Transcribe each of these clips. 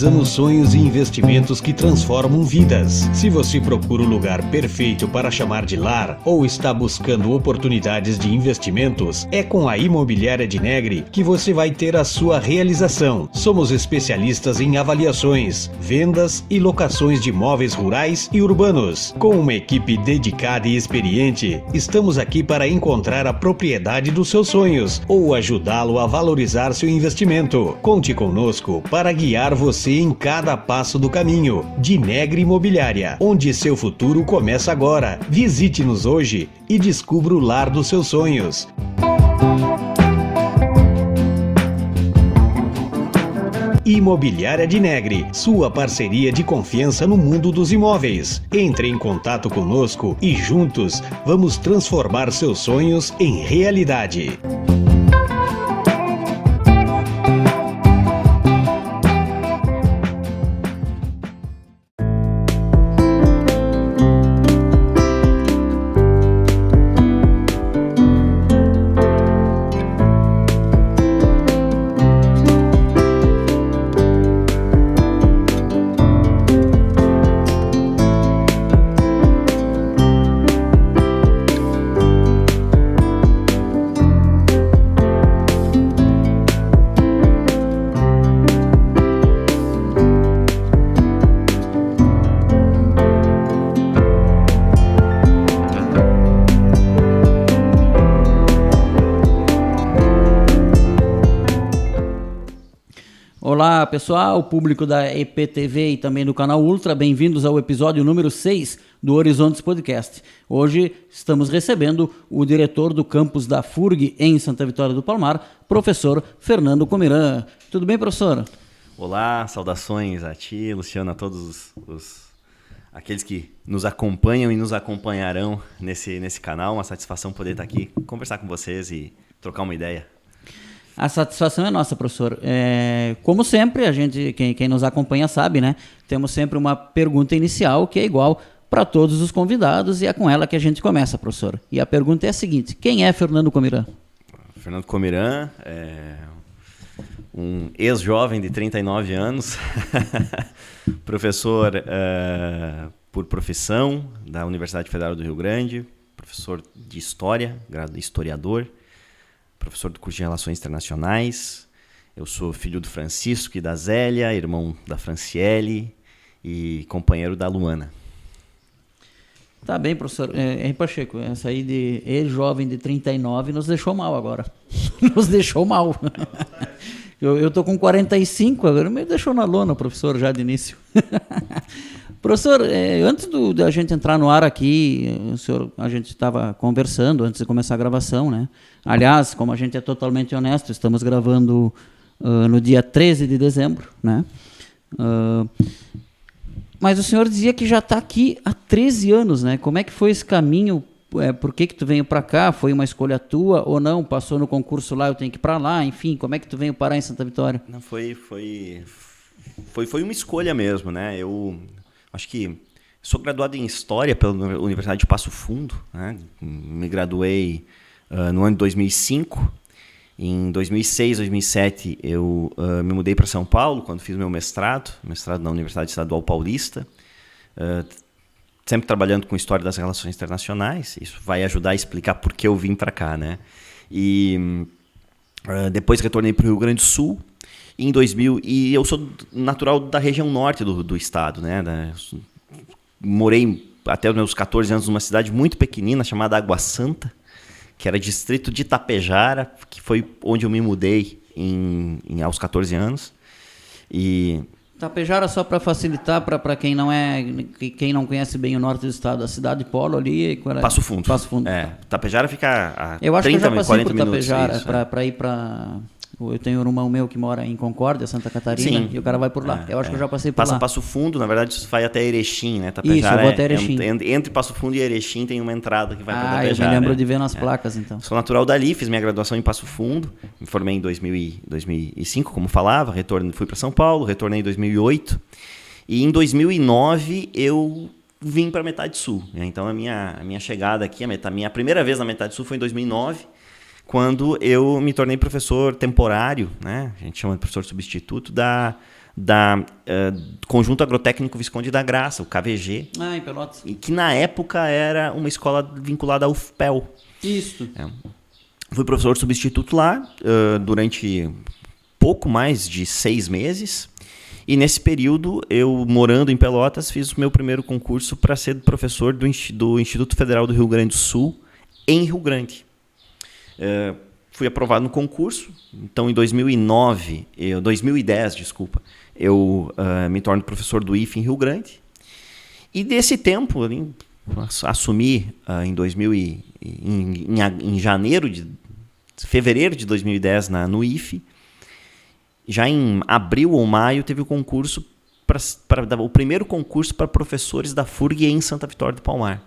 realizamos sonhos e investimentos que transformam vidas. Se você procura o lugar perfeito para chamar de lar ou está buscando oportunidades de investimentos, é com a Imobiliária de Negri que você vai ter a sua realização. Somos especialistas em avaliações, vendas e locações de imóveis rurais e urbanos. Com uma equipe dedicada e experiente, estamos aqui para encontrar a propriedade dos seus sonhos ou ajudá-lo a valorizar seu investimento. Conte conosco para guiar você em cada passo do caminho. De Negri Imobiliária, onde seu futuro começa agora. Visite-nos hoje e descubra o lar dos seus sonhos. Imobiliária de Negri, sua parceria de confiança no mundo dos imóveis. Entre em contato conosco e juntos vamos transformar seus sonhos em realidade. Olá pessoal, público da EPTV e também do canal Ultra, bem-vindos ao episódio número 6 do Horizontes Podcast. Hoje estamos recebendo o diretor do campus da FURG em Santa Vitória do Palmar, professor Fernando Comiran. Tudo bem, professor? Olá, saudações a ti, Luciano, a todos aqueles que nos acompanham e nos acompanharão nesse canal. Uma satisfação poder estar aqui, conversar com vocês e trocar uma ideia. A satisfação é nossa, professor. Como sempre, a gente, quem nos acompanha sabe, né? Temos sempre uma pergunta inicial que é igual para todos os convidados e é com ela que a gente começa, professor. E a pergunta é a seguinte: quem é Fernando Comiran? Fernando Comiran é um ex-jovem de 39 anos, professor por profissão da Universidade Federal do Rio Grande, professor de História, historiador, professor do curso de Relações Internacionais. Eu sou filho do Francisco e da Zélia, irmão da Franciele e companheiro da Luana. Tá bem, professor. Henrique Pacheco, essa aí de ex-jovem de 39 nos deixou mal agora. Nos deixou mal. Eu tô com 45, agora me deixou na lona, professor, já de início. Professor, antes da gente entrar no ar aqui, a gente estava conversando antes de começar a gravação, né? Aliás, como a gente é totalmente honesto, estamos gravando no dia 13 de dezembro, né? Mas o senhor dizia que já está aqui há 13 anos, né? Como é que foi esse caminho? Por que tu veio para cá? Foi uma escolha tua ou não? Passou no concurso lá, eu tenho que ir para lá, enfim, como é que tu veio parar em Santa Vitória? Não, foi uma escolha mesmo, né? Eu acho que sou graduado em História pela Universidade de Passo Fundo, né? Me graduei no ano de 2005. Em 2006, 2007, eu me mudei para São Paulo, quando fiz meu mestrado na Universidade Estadual Paulista, sempre trabalhando com História das Relações Internacionais. Isso vai ajudar a explicar por que eu vim para cá, né? E depois retornei para o Rio Grande do Sul, em 2000, e eu sou natural da região norte do estado, né? Morei até os meus 14 anos numa cidade muito pequenina chamada Água Santa, que era distrito de Itapejara, que foi onde eu me mudei aos 14 anos. E Itapejara, só para facilitar para quem não conhece bem o norte do estado, a cidade polo ali... Passo Fundo. Passo Fundo. Itapejara fica a 30 minutos. Eu acho que eu já passei por Itapejara para ir para... Eu tenho um irmão meu que mora em Concórdia, Santa Catarina. Sim, e o cara vai por lá. Eu acho que eu já passei por lá. Passo Fundo, na verdade, isso vai até Erechim, né? Isso, eu vou até Erechim. Entre Passo Fundo e Erechim tem uma entrada que vai para Itapejara. Eu me lembro de ver nas placas, então. Sou natural dali, fiz minha graduação em Passo Fundo, me formei em 2005, como falava, fui para São Paulo, retornei em 2008. E em 2009 eu vim para a Metade Sul, né? Então a minha chegada aqui, a minha primeira vez na Metade Sul foi em 2009. Quando eu me tornei professor temporário, né? A gente chama de professor substituto, da da Conjunto Agrotécnico Visconde da Graça, o KVG. Ah, em Pelotas. E que na época era uma escola vinculada ao UFPEL. Isso. Fui professor substituto lá durante pouco mais de 6 meses. E nesse período, eu morando em Pelotas, fiz o meu primeiro concurso para ser professor do Instituto Federal do Rio Grande do Sul, em Rio Grande. Fui aprovado no concurso, então em 2010, eu me torno professor do IFE em Rio Grande. E desse tempo, assumi em fevereiro de 2010 no IFE. Já em abril ou maio teve o concurso o primeiro concurso para professores da FURG em Santa Vitória do Palmar.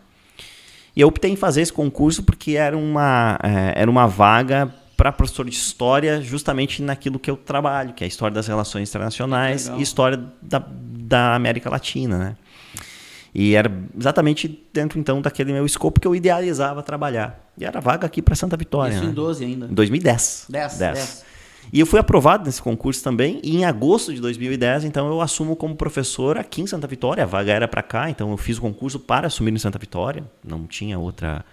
E eu optei em fazer esse concurso porque era uma vaga para professor de história, justamente naquilo que eu trabalho, que é a história das relações internacionais e história da América Latina, né? E era exatamente dentro, então, daquele meu escopo que eu idealizava trabalhar. E era vaga aqui para Santa Vitória. Isso em 12 ainda. Em 2010. 10. E eu fui aprovado nesse concurso também, e em agosto de 2010, então, eu assumo como professor aqui em Santa Vitória. A vaga era para cá, então eu fiz o concurso para assumir em Santa Vitória. Não tinha outra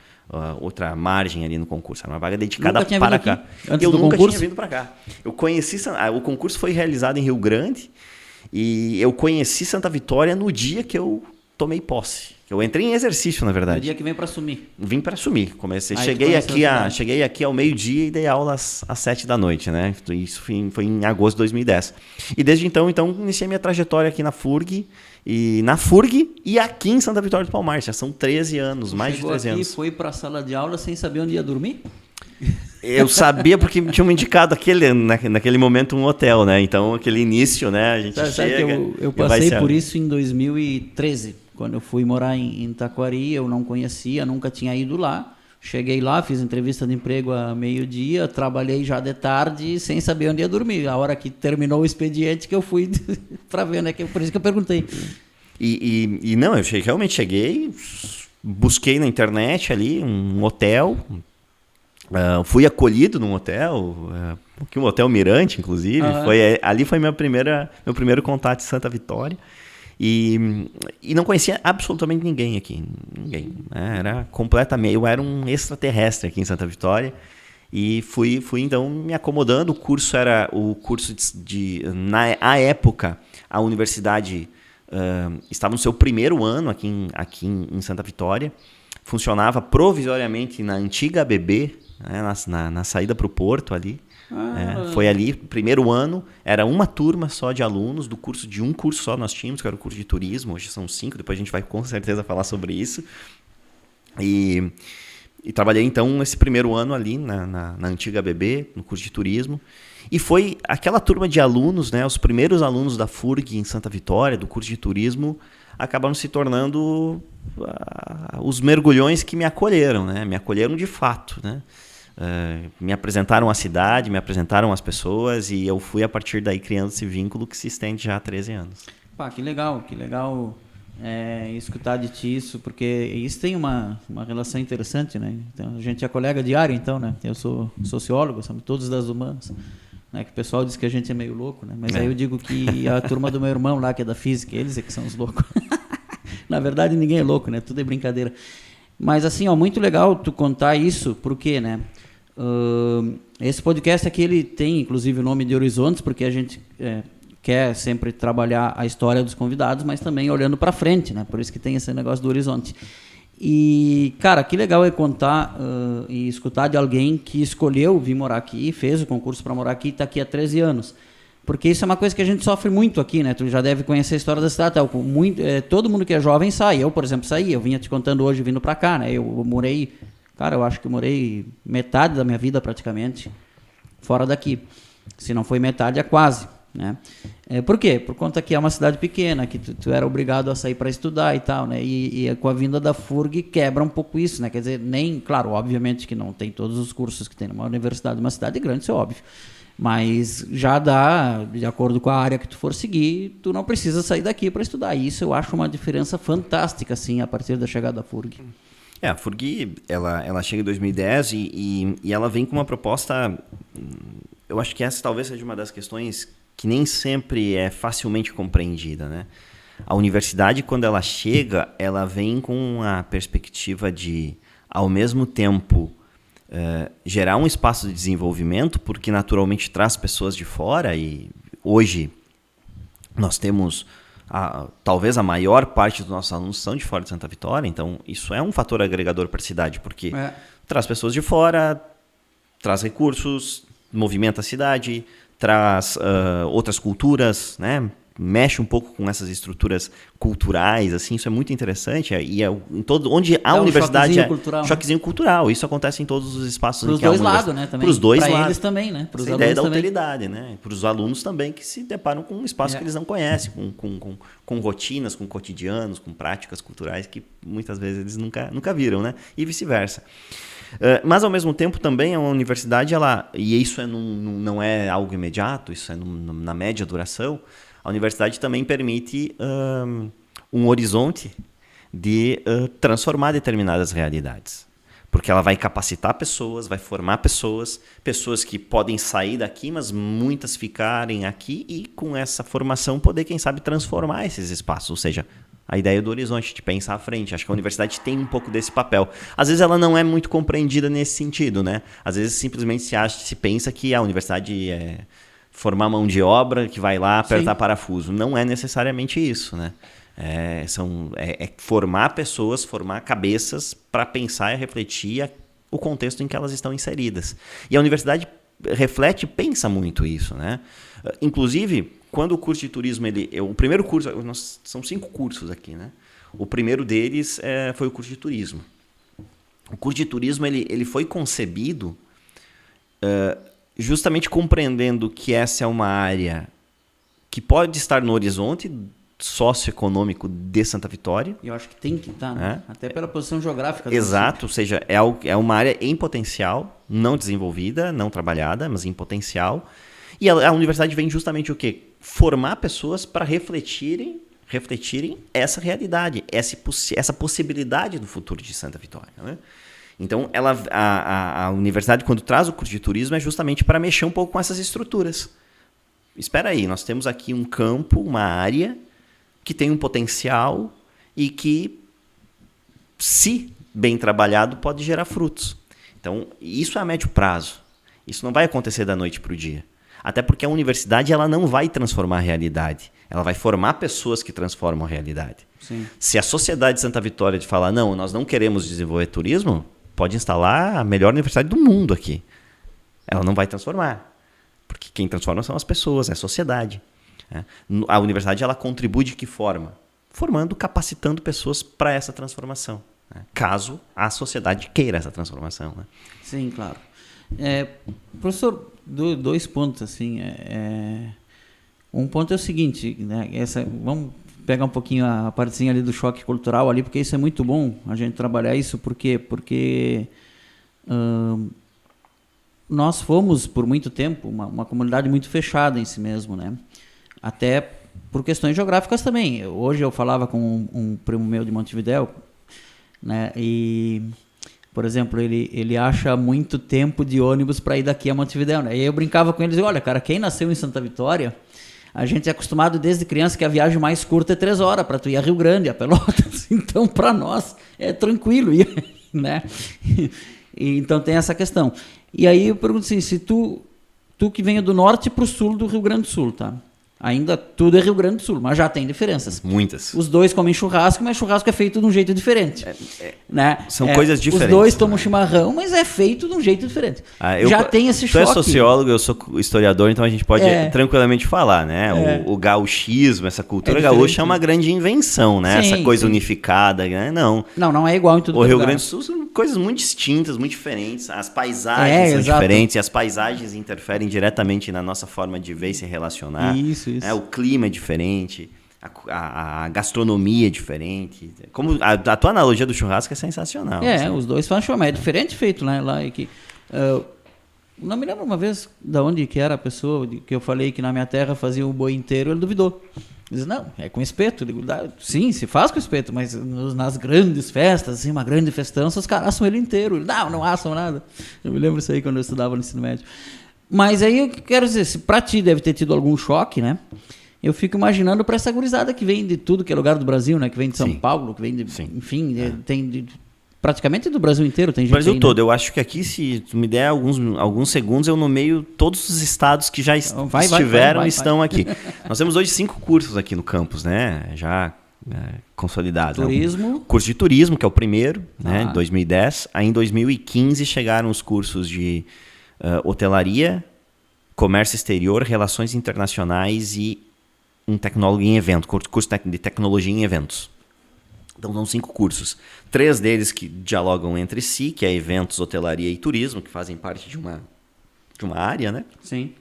margem ali no concurso. Era uma vaga dedicada para cá. Eu nunca tinha vindo para cá. O concurso foi realizado em Rio Grande, e eu conheci Santa Vitória no dia que eu tomei posse. Eu entrei em exercício, na verdade. No dia que vem para assumir. Vim para assumir. Cheguei aqui ao meio-dia e dei aula às 7 da noite, né? Isso foi em agosto de 2010. E desde então, iniciei minha trajetória aqui na FURG, e aqui em Santa Vitória do Palmar. Já são 13 anos, mais de 13 anos. Chegou aqui, foi para a sala de aula sem saber onde ia dormir? Eu sabia porque me tinham indicado naquele momento um hotel, né? Então, aquele início, né? A gente chega... Eu passei por isso em 2013. Quando eu fui morar em Taquari, eu não conhecia, nunca tinha ido lá. Cheguei lá, fiz entrevista de emprego a meio-dia, trabalhei já de tarde sem saber onde ia dormir. A hora que terminou o expediente que eu fui para ver, né? Por isso que eu perguntei. Não, eu realmente cheguei, busquei na internet ali um hotel, fui acolhido num hotel, um hotel Mirante, inclusive. Ali foi meu primeiro contato em Santa Vitória. E não conhecia absolutamente ninguém aqui. Ninguém. Né? Eu era um extraterrestre aqui em Santa Vitória. E fui então me acomodando. O curso era o curso na época, a universidade estava no seu primeiro ano aqui em Santa Vitória. Funcionava provisoriamente na antiga ABB, né? na saída para o porto ali. Foi ali, primeiro ano, era uma turma só de alunos do curso, de um curso só nós tínhamos, que era o curso de turismo. Hoje são 5, depois a gente vai com certeza falar sobre isso. E trabalhei então esse primeiro ano ali na antiga ABB, no curso de turismo. E foi aquela turma de alunos, né, os primeiros alunos da FURG em Santa Vitória, do curso de turismo, acabaram se tornando os mergulhões que me acolheram, né? Me acolheram de fato, né? Me apresentaram a cidade, me apresentaram as pessoas, e eu fui a partir daí criando esse vínculo que se estende já há 13 anos. Pá, que legal escutar de ti isso, porque isso tem uma relação interessante, né? Então, a gente é colega de área, então, né? Eu sou sociólogo, somos todos das humanas, né? Que o pessoal diz que a gente é meio louco, né? Mas aí eu digo que a turma do meu irmão lá, que é da física, eles é que são os loucos. Na verdade, ninguém é louco, né? Tudo é brincadeira. Mas assim, muito legal tu contar isso, porque, né? Esse podcast aqui, ele tem inclusive o nome de Horizontes, porque a gente quer sempre trabalhar a história dos convidados, mas também olhando para frente, né? Por isso que tem esse negócio do horizonte. E, cara, que legal é contar e escutar de alguém que escolheu vir morar aqui, fez o concurso para morar aqui e está aqui há 13 anos. Porque isso é uma coisa que a gente sofre muito aqui, né? Tu já deve conhecer a história da cidade. Todo mundo que é jovem sai. Eu, por exemplo, saí. Eu vinha te contando hoje vindo para cá, né? Eu morei... Cara, eu acho que eu morei metade da minha vida praticamente fora daqui. Se não foi metade, é quase, né? Por quê? Por conta que é uma cidade pequena, que tu era obrigado a sair para estudar e tal, né? E com a vinda da FURG quebra um pouco isso, né? Quer dizer, claro, obviamente que não tem todos os cursos que tem numa universidade, uma cidade grande, isso é óbvio. Mas já dá, de acordo com a área que tu for seguir, tu não precisa sair daqui para estudar. E isso eu acho uma diferença fantástica, assim, a partir da chegada da FURG. A FURG, ela chega em 2010 e ela vem com uma proposta... Eu acho que essa talvez seja uma das questões que nem sempre é facilmente compreendida, né? A universidade, quando ela chega, ela vem com a perspectiva de, ao mesmo tempo, gerar um espaço de desenvolvimento, porque naturalmente traz pessoas de fora, e hoje nós temos, talvez a maior parte dos nossos alunos são de fora de Santa Vitória, então isso é um fator agregador para a cidade, porque traz pessoas de fora, traz recursos, movimenta a cidade, traz outras culturas, né? Mexe um pouco com essas estruturas culturais, assim, isso é muito interessante. E em todo, onde a universidade choquezinho cultural. Isso acontece em todos os espaços. Para os dois lados, né? Para os dois lados. Para eles também, né? Para a ideia da alteridade, né? Para os alunos também que se deparam com um espaço que eles não conhecem, com rotinas, com cotidianos, com práticas culturais que muitas vezes eles nunca viram, né? E vice-versa. Mas, ao mesmo tempo, também a universidade, e isso não é algo imediato, isso é na média duração, a universidade também permite um horizonte de transformar determinadas realidades. Porque ela vai capacitar pessoas, vai formar pessoas que podem sair daqui, mas muitas ficarem aqui e, com essa formação, poder, quem sabe, transformar esses espaços. Ou seja, a ideia do horizonte, de pensar à frente. Acho que a universidade tem um pouco desse papel. Às vezes ela não é muito compreendida nesse sentido, né? Às vezes simplesmente se pensa que a universidade é formar mão de obra que vai lá apertar parafuso. Não é necessariamente isso, né? É formar pessoas, formar cabeças para pensar e refletir o contexto em que elas estão inseridas. E a universidade reflete e pensa muito isso, né? Inclusive, quando o curso de turismo, o primeiro curso, são 5 cursos aqui, né? O primeiro deles foi o curso de turismo. O curso de turismo ele foi concebido justamente compreendendo que essa é uma área que pode estar no horizonte socioeconômico de Santa Vitória. Eu acho que tem que estar, né? Até pela posição geográfica. Exato, ou seja, é uma área em potencial, não desenvolvida, não trabalhada, mas em potencial. E a universidade vem justamente o quê? Formar pessoas para refletirem essa realidade, essa possibilidade do futuro de Santa Vitória, né? Então, a universidade, quando traz o curso de turismo, é justamente para mexer um pouco com essas estruturas. Espera aí, nós temos aqui um campo, uma área que tem um potencial e que, se bem trabalhado, pode gerar frutos. Então, isso é a médio prazo. Isso não vai acontecer da noite para o dia. Até porque a universidade ela não vai transformar a realidade. Ela vai formar pessoas que transformam a realidade. Sim. Se a sociedade de Santa Vitória de falar, não, nós não queremos desenvolver turismo, pode instalar a melhor universidade do mundo aqui. Ela não vai transformar. Porque quem transforma são as pessoas, é a sociedade. A universidade ela contribui de que forma? Formando, capacitando pessoas para essa transformação. Caso a sociedade queira essa transformação. Né? Sim, claro. Professor, 2 pontos. Assim, um ponto é o seguinte, né? Vamos pegar um pouquinho a partezinha ali do choque cultural ali, porque isso é muito bom a gente trabalhar isso, porque nós fomos por muito tempo uma comunidade muito fechada em si mesmo, né? Até por questões geográficas também. Hoje eu falava com um primo meu de Montevidéu, né? E, por exemplo, ele acha muito tempo de ônibus para ir daqui a Montevidéu, né? E eu brincava com ele e dizia, olha, cara, quem nasceu em Santa Vitória, a gente é acostumado desde criança que a viagem mais curta é 3 horas para tu ir a Rio Grande, a Pelotas. Então, para nós, é tranquilo, né? E, então, tem essa questão. E aí eu pergunto assim, se tu que venha do norte para o sul do Rio Grande do Sul, tá? Ainda tudo é Rio Grande do Sul, mas já tem diferenças. Muitas. Os dois comem churrasco, mas churrasco é feito de um jeito diferente. Né? São coisas diferentes. Os dois tomam chimarrão, mas é feito de um jeito diferente. Já tem esse choque. Tu é sociólogo, eu sou historiador, então a gente pode tranquilamente falar, né? O gauchismo, essa cultura gaúcha é uma grande invenção, né? Sim, essa coisa unificada, né? Não é igual em tudo. O Rio Grande do Sul são coisas muito distintas, muito diferentes. As paisagens são diferentes, e as paisagens interferem diretamente na nossa forma de ver e se relacionar. Isso. O clima é diferente, a gastronomia é diferente. Como a tua analogia do churrasco é sensacional. Os dois fazem churrasco, é diferente feito, né? Lá aqui. Não me lembro uma vez de onde que era a pessoa que eu falei que na minha terra fazia o boi inteiro, ele duvidou. Ele disse, não, é com espeto. Eu digo, sim, se faz com espeto, mas nas grandes festas, assim, uma grande festança, os caras assam ele inteiro. Ele, não assam nada. Eu me lembro isso aí quando eu estudava no ensino médio. Mas aí eu quero dizer, se pra ti deve ter tido algum choque, né? Eu fico imaginando para essa gurizada que vem de tudo que é lugar do Brasil, né? Que vem de São Paulo, que vem de... Sim. Enfim, tem praticamente do Brasil inteiro. Tem gente Brasil aí, todo. né? Eu acho que aqui, se tu me der alguns segundos, eu nomeio todos os estados que já estiveram e estão aqui. Nós temos hoje 5 cursos aqui no campus, né? Já consolidados. Turismo. Né? Curso de turismo, que é o primeiro, né? Em 2010. Aí em 2015 chegaram os cursos de hotelaria, comércio exterior, relações internacionais e um tecnólogo em evento, curso de tecnologia em eventos. Então são 5 cursos. 3 deles que dialogam entre si, que é eventos, hotelaria e turismo, que fazem parte de uma área, né? Sim.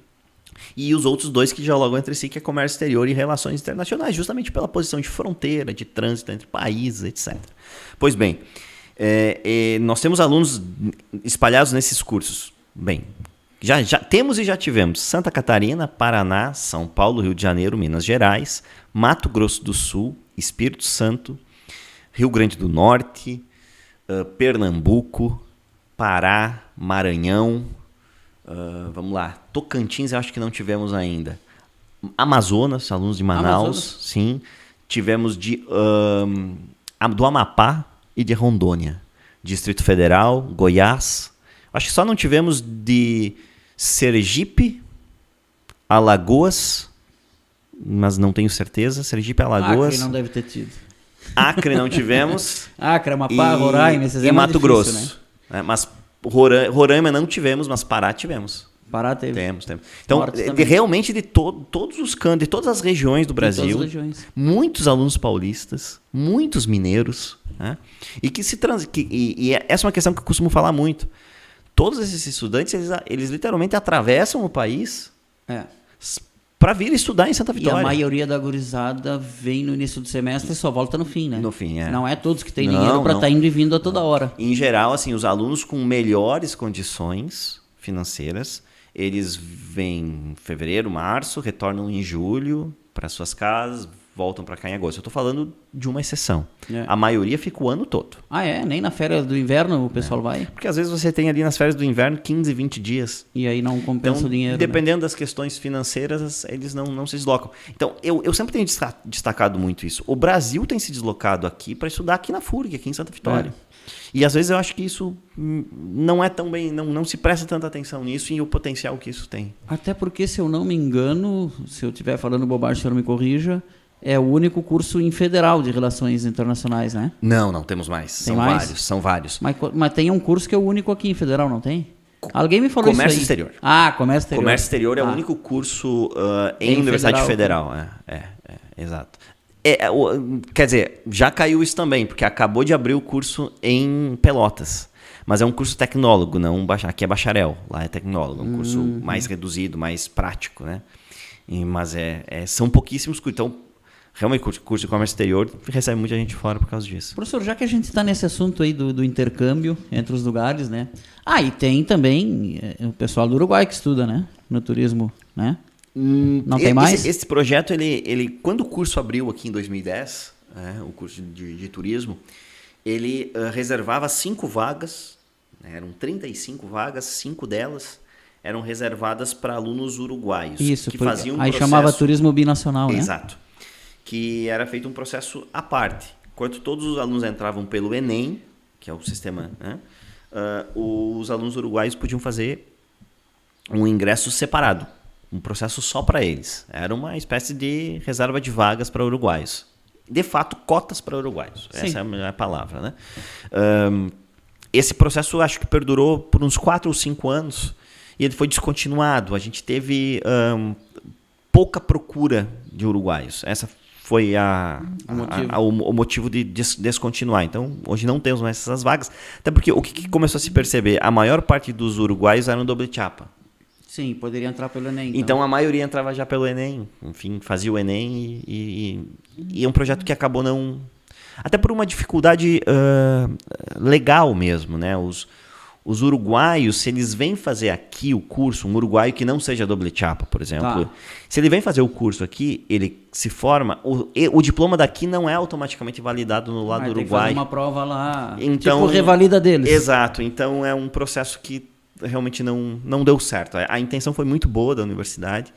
E os outros 2 que dialogam entre si, que é comércio exterior e relações internacionais, justamente pela posição de fronteira, de trânsito entre países, etc. Pois bem, nós temos alunos espalhados nesses cursos. Bem, já temos e já tivemos Santa Catarina, Paraná, São Paulo, Rio de Janeiro, Minas Gerais, Mato Grosso do Sul, Espírito Santo, Rio Grande do Norte, Pernambuco, Pará, Maranhão, vamos lá, Tocantins eu acho que não tivemos ainda. Amazonas, alunos de Manaus, sim. Tivemos do Amapá e de Rondônia. Distrito Federal, Goiás. Acho que só não tivemos de Sergipe, Alagoas, mas não tenho certeza. Sergipe, Alagoas. Acre não deve ter tido. Acre não tivemos. Acre, Amapá, Roraima, esses e Mato difícil, Grosso. né? Mas Roraima não tivemos, mas Pará tivemos. Pará teve. Temos. Então, realmente de todos os cantos, de todas as regiões do Brasil, todas as regiões. Muitos alunos paulistas, muitos mineiros, né? E que essa é uma questão que eu costumo falar muito. Todos esses estudantes, eles literalmente atravessam o país para vir estudar em Santa Vitória. E a maioria da gurizada vem no início do semestre e só volta no fim, né? No fim, Não é todos que têm dinheiro para estar indo e vindo a toda hora. Em geral, assim, os alunos com melhores condições financeiras, eles vêm em fevereiro, março, retornam em julho para suas casas, voltam para cá em agosto. Eu estou falando de uma exceção. A maioria fica o ano todo. Nem na férias do inverno o pessoal vai? Porque às vezes você tem ali nas férias do inverno 15, 20 dias. E aí não compensa o dinheiro. Dependendo das questões financeiras, eles não se deslocam. Então, eu sempre tenho destacado muito isso. O Brasil tem se deslocado aqui para estudar aqui na FURG, aqui em Santa Vitória. E às vezes eu acho que isso não é tão bem, não se presta tanta atenção nisso e o potencial que isso tem. Até porque, se eu não me engano, se eu estiver falando bobagem, o senhor me corrija, é o único curso em federal de relações internacionais, né? Não, temos mais. São vários. Mas tem um curso que é o único aqui em federal, não tem? Alguém me falou Comércio isso aí. Exterior. Comércio Exterior. Comércio Exterior é o único curso em Universidade Federal. Exato. Quer dizer, já caiu isso também, porque acabou de abrir o curso em Pelotas. Mas é um curso tecnólogo, não aqui é bacharel, lá é tecnólogo, um curso mais reduzido, mais prático, né? Mas são pouquíssimos cursos. Então, realmente, o curso de comércio exterior recebe muita gente fora por causa disso. Professor, já que a gente está nesse assunto aí do intercâmbio entre os lugares, né? E tem também o pessoal do Uruguai que estuda, né? No turismo, né? Não tem mais? Esse projeto, ele, quando o curso abriu aqui em 2010, o curso de turismo, ele reservava 5 vagas, né? Eram 35 vagas, 5 delas eram reservadas para alunos uruguaios. Isso, que faziam um aí processo... chamava turismo binacional, né? Exato. Que era feito um processo à parte. Enquanto todos os alunos entravam pelo Enem, que é o sistema, né? Os alunos uruguaios podiam fazer um ingresso separado, um processo só para eles. Era uma espécie de reserva de vagas para uruguaios. De fato, cotas para uruguaios. Sim. Essa é a palavra, né? Esse processo acho que perdurou por uns 4 ou 5 anos e ele foi descontinuado. A gente teve pouca procura de uruguaios. Essa foi o motivo de descontinuar. Então, hoje não temos mais essas vagas. Até porque o que começou a se perceber? A maior parte dos uruguaios eram doble chapa. Sim, poderia entrar pelo Enem. Então a maioria entrava já pelo Enem. Enfim, fazia o Enem e é um projeto que acabou não... Até por uma dificuldade legal mesmo, né? Os uruguaios, se eles vêm fazer aqui o curso, um uruguaio que não seja doble chapa, por exemplo, se ele vem fazer o curso aqui, ele se forma, o diploma daqui não é automaticamente validado no lado do Uruguai. Tem que fazer uma prova lá, então, tipo revalida deles. Exato, então é um processo que realmente não deu certo. A intenção foi muito boa da universidade,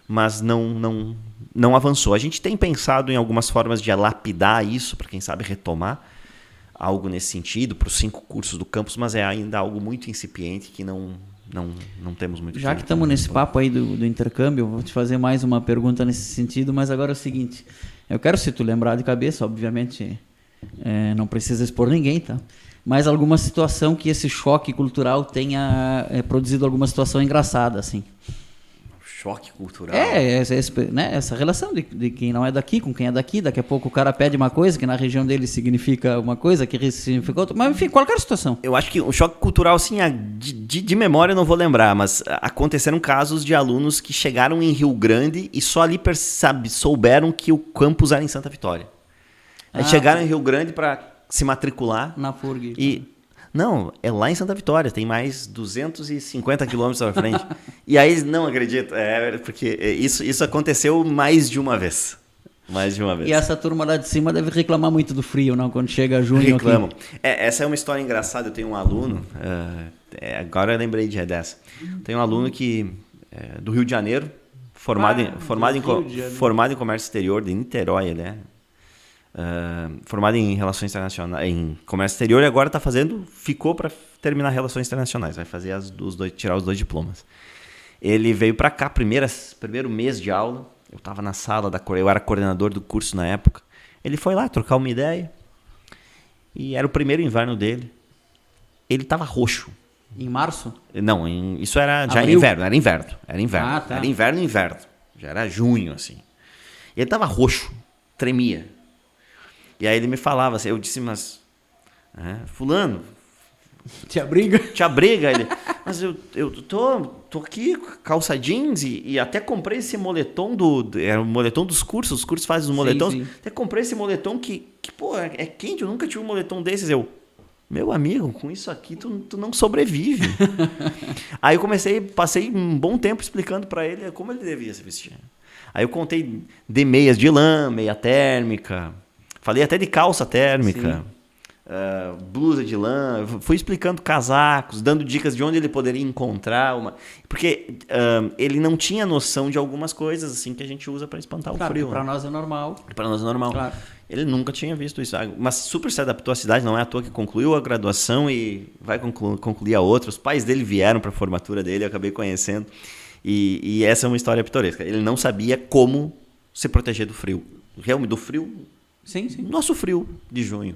mas não avançou. A gente tem pensado em algumas formas de lapidar isso, para quem sabe retomar algo nesse sentido, para os 5 cursos do campus, mas é ainda algo muito incipiente que não temos muito. Já que estamos nesse papo aí do intercâmbio, vou te fazer mais uma pergunta nesse sentido, mas agora é o seguinte, eu quero, se tu lembrar de cabeça, obviamente, não precisa expor ninguém, tá? Mas alguma situação que esse choque cultural tenha produzido alguma situação engraçada, assim. Choque cultural. Essa relação de quem não é daqui com quem é daqui. Daqui a pouco o cara pede uma coisa que na região dele significa uma coisa, que significa outra. Mas, enfim, qualquer situação. Eu acho que o choque cultural, assim, de memória eu não vou lembrar, mas aconteceram casos de alunos que chegaram em Rio Grande e só ali souberam que o campus era em Santa Vitória. Aí chegaram em Rio Grande para se matricular. Na FURG. Não, é lá em Santa Vitória, tem mais 250 quilômetros à frente. E aí, não acredito, porque isso aconteceu mais de uma vez. Mais de uma vez. E essa turma lá de cima deve reclamar muito do frio, não? Quando chega junho. Reclamam. Essa é uma história engraçada. Eu tenho um aluno, agora eu lembrei dessa. Tem um aluno que do Rio de Janeiro, formado em comércio exterior, de Niterói, ele é. Formado em relações internacionais, em comércio exterior, e agora ficou para terminar relações internacionais, vai fazer tirar os 2 diplomas. Ele veio para cá, primeiro mês de aula, eu estava na sala, eu era coordenador do curso na época, ele foi lá trocar uma ideia, e era o primeiro inverno dele, ele estava roxo. Em março? Não, isso era já inverno. Era inverno. Ah, tá. Era inverno, já era junho, assim. Ele estava roxo, tremia. E aí ele me falava assim, eu disse, mas fulano, te abriga? Ele, mas eu tô aqui, calça jeans e até comprei esse moletom era o moletom dos cursos, os cursos fazem os moletons, sim. Até comprei esse moletom que pô, é quente, eu nunca tive um moletom desses, meu amigo, com isso aqui tu não sobrevive. Aí eu passei um bom tempo explicando para ele como ele devia se vestir. Aí eu contei de meias de lã, meia térmica, falei até de calça térmica, blusa de lã, fui explicando casacos, dando dicas de onde ele poderia encontrar uma... Porque ele não tinha noção de algumas coisas assim que a gente usa para espantar o frio. Para nós é normal. Para nós é normal. Claro. Ele nunca tinha visto isso, mas super se adaptou à cidade, não é à toa que concluiu a graduação e vai concluir a outra. Os pais dele vieram para a formatura dele, eu acabei conhecendo. E essa é uma história pitoresca. Ele não sabia como se proteger do frio. Realmente, do frio. Sim. Nosso frio de junho.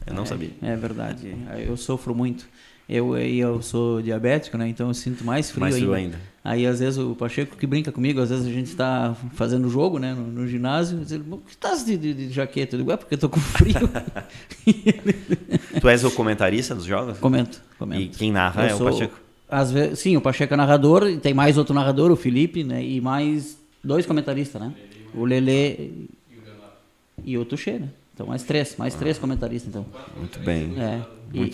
Eu não sabia. É verdade. Eu sofro muito. Eu sou diabético, né? Então eu sinto mais frio ainda. Aí às vezes o Pacheco que brinca comigo, às vezes a gente está fazendo jogo, né, no ginásio, e diz ele, por que estás de jaqueta? Eu digo, porque eu tô com frio. Tu és o comentarista dos jogos? Comento. E quem narra é o Pacheco? Às vezes, sim, o Pacheco é narrador, e tem mais outro narrador, o Felipe, né? E mais 2 comentaristas, né? O Lelê e o Tuxê, né? Então mais três comentaristas, então. Muito bem.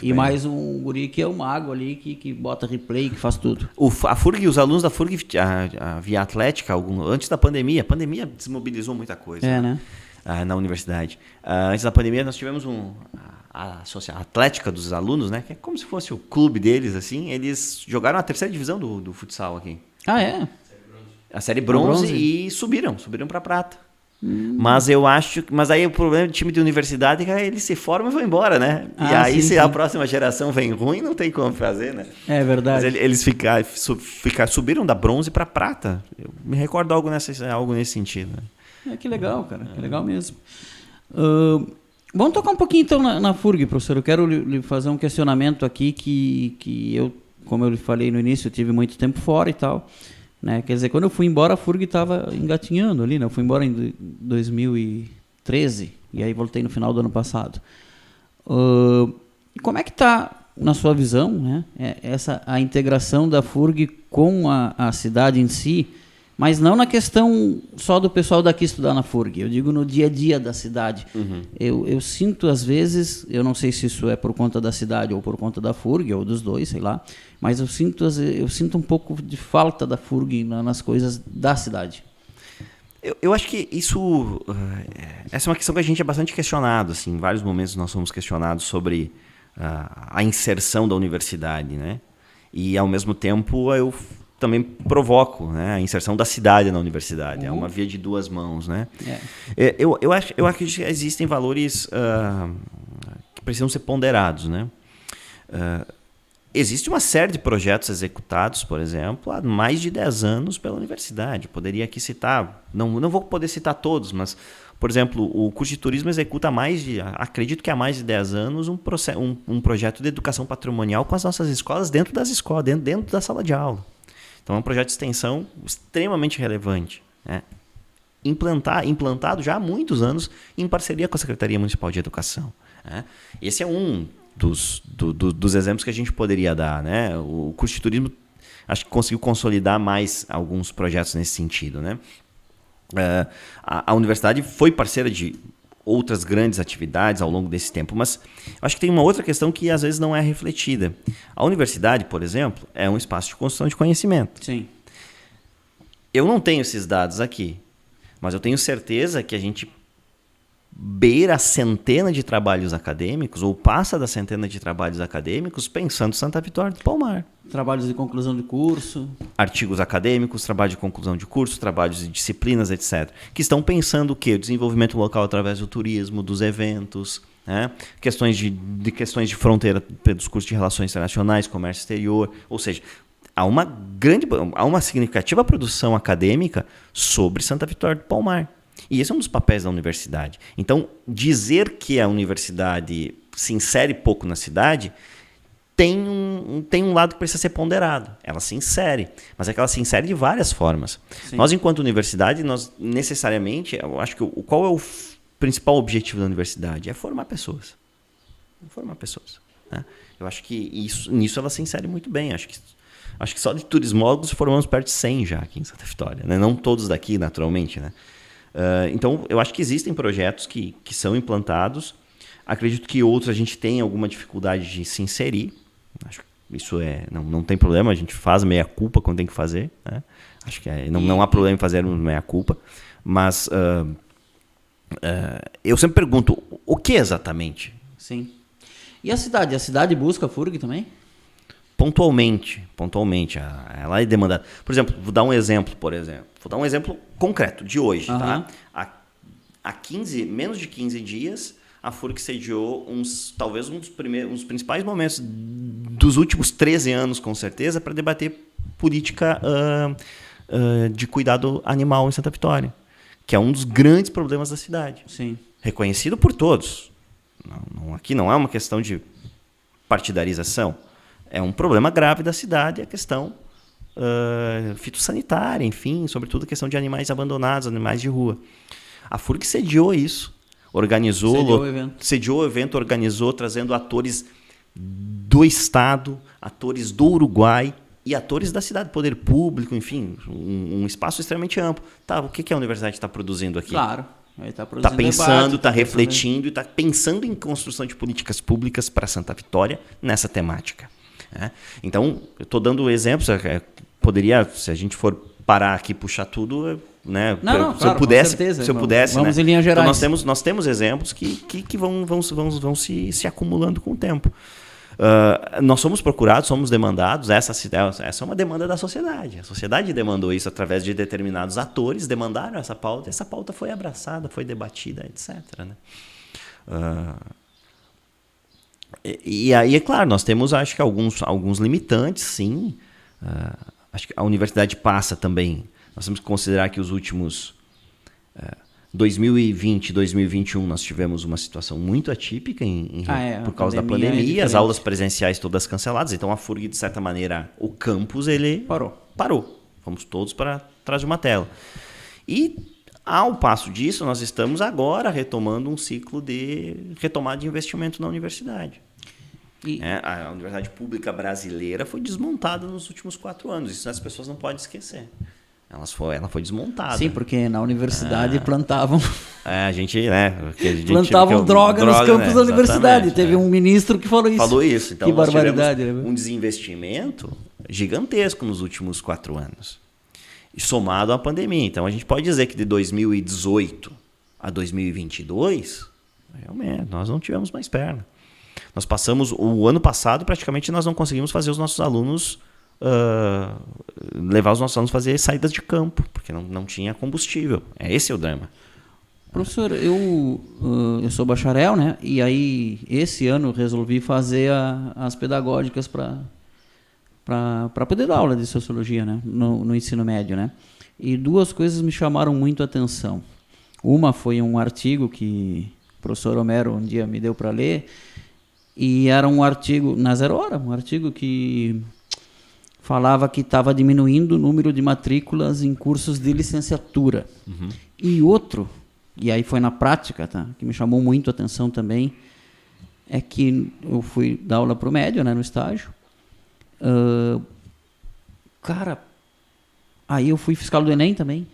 E mais um guri que é o mago ali, que bota replay, que faz tudo. A FURG, os alunos da FURG, a Via Atlética, antes da pandemia, a pandemia desmobilizou muita coisa né? Na universidade. Antes da pandemia nós tivemos a Atlética dos alunos, né? Que é como se fosse o clube deles, assim. Eles jogaram a 3ª divisão do futsal aqui. Ah, é? A série bronze e subiram para prata. Mas eu acho, mas aí o problema do time de universidade é que eles se formam e vão embora, né? E aí se a próxima geração vem ruim, não tem como fazer, né? É verdade. Mas eles subiram da bronze para prata. Eu me recordo algo nesse sentido. Né? Que legal, cara. Que legal mesmo. Vamos tocar um pouquinho então na FURG, professor. Eu quero lhe fazer um questionamento aqui que eu, como eu lhe falei no início, eu tive muito tempo fora e tal. Né? Quer dizer, quando eu fui embora, a FURG estava engatinhando ali, né? Eu fui embora em 2013 e aí voltei no final do ano passado. Como é que está, na sua visão, né? A integração da FURG com a cidade em si, mas não na questão só do pessoal daqui estudar na FURG, eu digo no dia a dia da cidade. Uhum. Eu sinto às vezes, eu não sei se isso é por conta da cidade ou por conta da FURG, ou dos dois, sei lá, mas eu sinto um pouco de falta da FURG nas coisas da cidade. Eu acho que essa é uma questão que a gente é bastante questionado, assim, em vários momentos nós somos questionados sobre a inserção da universidade, né? E, ao mesmo tempo, eu também provoco, né, a inserção da cidade na universidade. É uma via de duas mãos. Né? Eu acho que existem valores que precisam ser ponderados. Né? Existe uma série de projetos executados, por exemplo, há mais de 10 anos pela universidade. Poderia aqui citar, não vou poder citar todos, mas, por exemplo, o curso de turismo executa acredito que há mais de 10 anos, um projeto de educação patrimonial com as nossas escolas dentro das escolas, dentro da sala de aula. Então é um projeto de extensão extremamente relevante, né? Implantado já há muitos anos em parceria com a Secretaria Municipal de Educação. Né? Esse é um dos exemplos que a gente poderia dar. Né? O curso de turismo acho que conseguiu consolidar mais alguns projetos nesse sentido. Né? A universidade foi parceira de outras grandes atividades ao longo desse tempo, mas acho que tem uma outra questão que às vezes não é refletida. A universidade, por exemplo, é um espaço de construção de conhecimento. Sim. Eu não tenho esses dados aqui, mas eu tenho certeza que a gente beira a centena de trabalhos acadêmicos, ou passa da centena de trabalhos acadêmicos, pensando Santa Vitória do Palmar. Trabalhos de conclusão de curso. Artigos acadêmicos, trabalho de conclusão de curso, trabalhos de disciplinas, etc. Que estão pensando o quê? O desenvolvimento local através do turismo, dos eventos, né? Questões de fronteira dos cursos de relações internacionais, comércio exterior, ou seja, há uma significativa produção acadêmica sobre Santa Vitória do Palmar. E esse é um dos papéis da universidade. Então, dizer que a universidade se insere pouco na cidade tem um lado que precisa ser ponderado. Ela se insere, mas é que ela se insere de várias formas. Sim. Nós, enquanto universidade, nós necessariamente, eu acho que qual é o principal objetivo da universidade? É formar pessoas. Né? Eu acho que nisso ela se insere muito bem. Acho que só de turismólogos formamos perto de 100 já aqui em Santa Vitória. Né? Não todos daqui, naturalmente, né? Então, eu acho que existem projetos que são implantados. Acredito que outros a gente tem alguma dificuldade de se inserir. Acho que isso não tem problema, a gente faz meia-culpa quando tem que fazer. Né? Acho que não há problema em fazer meia-culpa. Mas eu sempre pergunto, o que exatamente? Sim. E a cidade? A cidade busca a FURG também? Pontualmente. Ela é demandada. Por exemplo, vou dar um exemplo, Vou dar um exemplo concreto de hoje. Tá? Há menos de 15 dias, a FURG sediou talvez um dos principais momentos dos últimos 13 anos, com certeza, para debater política de cuidado animal em Santa Vitória, que é um dos grandes problemas da cidade. Sim. Reconhecido por todos. Aqui não é uma questão de partidarização. É um problema grave da cidade, a questão fitossanitária, enfim, sobretudo a questão de animais abandonados, animais de rua. A FURG sediou isso, sediou o evento, organizou, trazendo atores do Estado, atores do Uruguai e atores da cidade, poder público, enfim, um espaço extremamente amplo. Tá, o que a universidade está produzindo aqui? Claro. Está pensando, está refletindo e está pensando em construção de políticas públicas para Santa Vitória nessa temática. Né? Então, eu estou dando exemplos, poderia, se a gente for parar aqui e puxar tudo, né? Se eu pudesse, vamos né? Em linhas gerais. Então nós temos exemplos que vão se acumulando com o tempo. Nós somos procurados, somos demandados, essa é uma demanda da sociedade. A sociedade demandou isso através de determinados atores, demandaram essa pauta foi abraçada, foi debatida, etc. Né? E aí, é claro, nós temos, acho que, alguns limitantes, sim. Acho que a universidade passa também. Nós temos que considerar que os últimos 2020 e 2021 nós tivemos uma situação muito atípica por causa da pandemia, as aulas presenciais todas canceladas. Então a FURG, de certa maneira, o campus, ele parou. Fomos todos para trás de uma tela. E ao passo disso, nós estamos agora retomando um ciclo de retomada de investimento na universidade. A universidade pública brasileira foi desmontada nos últimos 4 anos. Isso as pessoas não podem esquecer. Ela foi desmontada. Sim, porque na universidade plantavam... plantavam droga nos campos da universidade. Teve um ministro que falou isso. Então, que barbaridade. Um desinvestimento gigantesco nos últimos 4 anos. E somado à pandemia. Então, a gente pode dizer que de 2018 a 2022, realmente, nós não tivemos mais perna. Nós passamos o ano passado, praticamente nós não conseguimos fazer os nossos alunos levar os nossos alunos a fazer saídas de campo, porque não tinha combustível. Esse é o drama. Professor, eu sou bacharel, né? E aí, esse ano, resolvi fazer as pedagógicas para poder dar aula de sociologia, né? No ensino médio, né? E duas coisas me chamaram muito a atenção. Uma foi um artigo que o professor Homero um dia me deu para ler, e era um artigo, na Zero Hora, um artigo que falava que estava diminuindo o número de matrículas em cursos de licenciatura. Uhum. E outro, e aí foi na prática, tá, que me chamou muito a atenção também, é que eu fui dar aula para o médio, né, no estágio. Cara, aí eu fui fiscal do Enem também.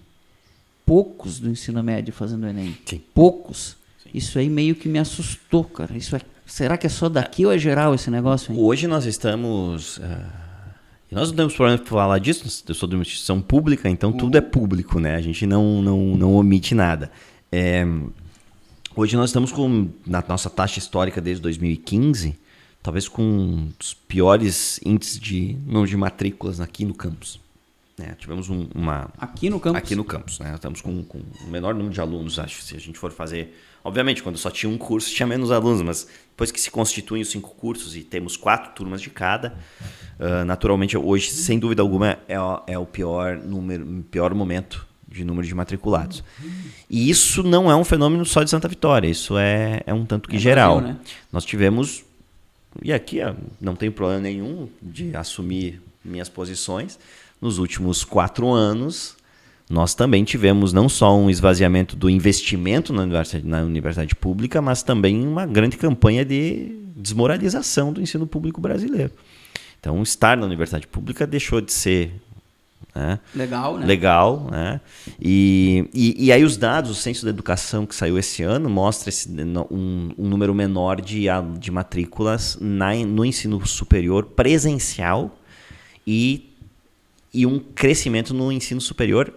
Poucos do ensino médio fazendo Enem. Sim. Poucos. Sim. Isso aí meio que me assustou, cara. Será que é só daqui ou é geral esse negócio aí? Hoje nós estamos... nós não temos problema de falar disso. Eu sou de uma instituição pública, então tudo é público, né? A gente não omite nada. Hoje nós estamos com, na nossa taxa histórica desde 2015, talvez com um dos piores índices de número de matrículas aqui no campus. Tivemos Aqui no campus? Aqui no campus, né? Estamos com o menor número de alunos, acho. Se a gente for fazer... Obviamente, quando só tinha um curso, tinha menos alunos, mas depois que se constituem os 5 cursos e temos 4 turmas de cada, naturalmente, hoje, sem dúvida alguma, é o pior momento de número de matriculados. E isso não é um fenômeno só de Santa Vitória, isso é um tanto que geral. Brasil, né? Nós tivemos, e aqui não tenho problema nenhum de assumir minhas posições, nos últimos 4 anos, nós também tivemos não só um esvaziamento do investimento na universidade pública, mas também uma grande campanha de desmoralização do ensino público brasileiro. Então, estar na universidade pública deixou de ser... Legal, né? Legal, né? E aí os dados, o Censo da Educação que saiu esse ano, mostra um número menor de matrículas no ensino superior presencial e um crescimento no ensino superior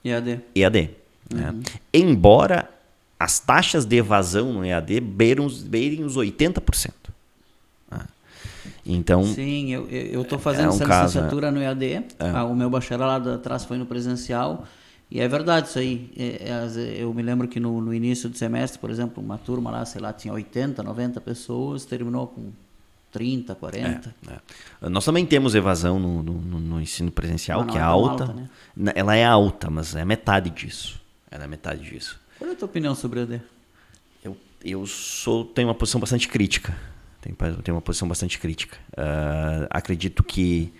EAD. Uhum. Né? Embora as taxas de evasão no EAD beirem os 80%. Então, sim, eu estou fazendo essa licenciatura no EAD. O meu bacharelado atrás foi no presencial. E é verdade isso aí. Eu me lembro que no início do semestre, por exemplo, uma turma lá, sei lá, tinha 80, 90 pessoas, terminou com 30, 40. Nós também temos evasão no ensino presencial, que é alta. Né? Ela é alta, mas é metade disso. Ela é metade disso. Qual é a tua opinião sobre o EAD? Eu tenho uma posição bastante crítica. Tenho uma posição bastante crítica. Acredito que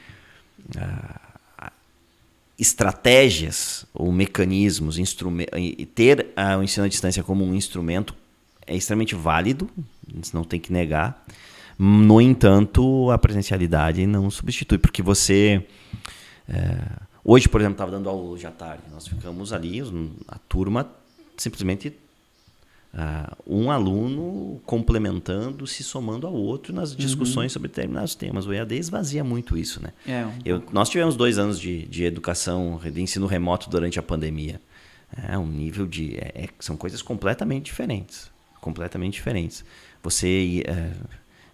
estratégias ou mecanismos, ter o ensino à distância como um instrumento é extremamente válido, não tem que negar. No entanto, a presencialidade não substitui, porque você... hoje, por exemplo, estava dando aula hoje à tarde, nós ficamos ali, a turma, simplesmente um aluno complementando, se somando ao outro nas discussões sobre determinados temas. O EAD esvazia muito isso, né? Nós tivemos 2 anos de educação, de ensino remoto durante a pandemia. Um nível de... são coisas completamente diferentes. Completamente diferentes. Você...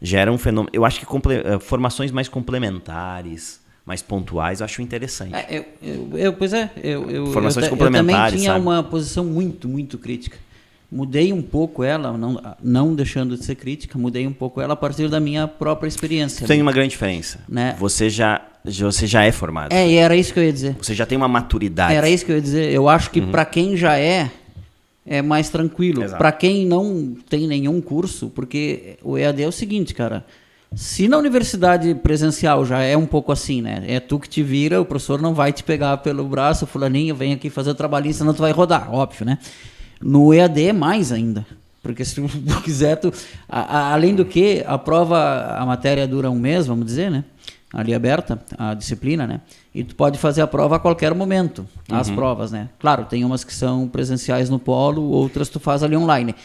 gera um fenômeno... Eu acho que formações mais complementares, mais pontuais, eu acho interessante. Formações complementares, eu também tinha uma posição muito, muito crítica. Mudei um pouco ela, não deixando de ser crítica, mudei um pouco ela a partir da minha própria experiência. Tem uma grande diferença. Né? Você já é formado. E era isso que eu ia dizer. Você já tem uma maturidade. Era isso que eu ia dizer. Eu acho que para quem já é mais tranquilo. Para quem não tem nenhum curso, porque o EAD é o seguinte, cara. Se na universidade presencial já é um pouco assim, né? É tu que te vira, o professor não vai te pegar pelo braço, fulaninho, vem aqui fazer o trabalhinho, senão tu vai rodar, óbvio, né? No EAD é mais ainda. Porque se tu quiser, além do que, a matéria dura um mês, vamos dizer, né? Ali aberta, a disciplina, né? E tu pode fazer a prova a qualquer momento, as provas, né? Claro, tem umas que são presenciais no polo, outras tu faz ali online.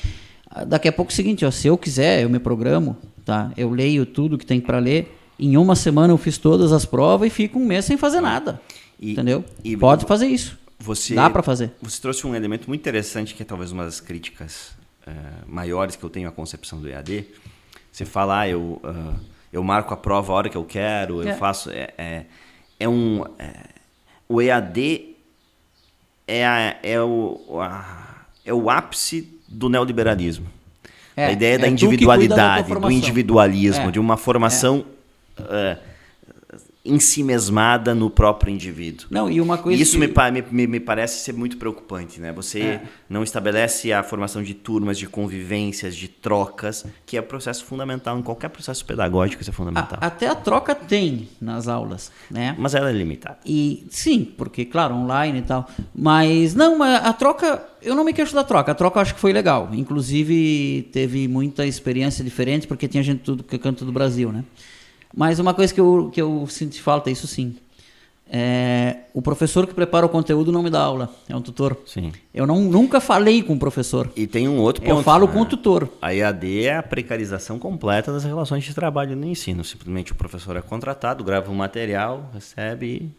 Daqui a pouco é o seguinte, se eu quiser, eu me programo, tá? Eu leio tudo que tem para ler, em uma semana eu fiz todas as provas e fico um mês sem fazer nada, entendeu? Pode fazer isso, dá para fazer. Você trouxe um elemento muito interessante, que é talvez uma das críticas maiores que eu tenho à concepção do EAD. Você fala, eu marco a prova a hora que eu quero, eu faço... O EAD é o ápice do neoliberalismo. A ideia da individualidade, do individualismo, de uma formação ensimesmada no próprio indivíduo. Não, e uma coisa isso me parece ser muito preocupante, né? Você não estabelece a formação de turmas, de convivências, de trocas, que é processo fundamental. Em qualquer processo pedagógico isso é fundamental. Até a troca tem nas aulas, né? Mas ela é limitada. E sim, porque, claro, online e tal. Mas a troca, eu não me queixo da troca. A troca eu acho que foi legal. Inclusive, teve muita experiência diferente, porque tinha gente de tudo que é canto do Brasil, né? Mas uma coisa que eu sinto falta, isso sim, o professor que prepara o conteúdo não me dá aula, é um tutor. Sim. Eu nunca falei com o professor. E tem um outro ponto. Eu falo com o tutor. A EAD é a precarização completa das relações de trabalho no ensino. Simplesmente o professor é contratado, grava um material, recebe...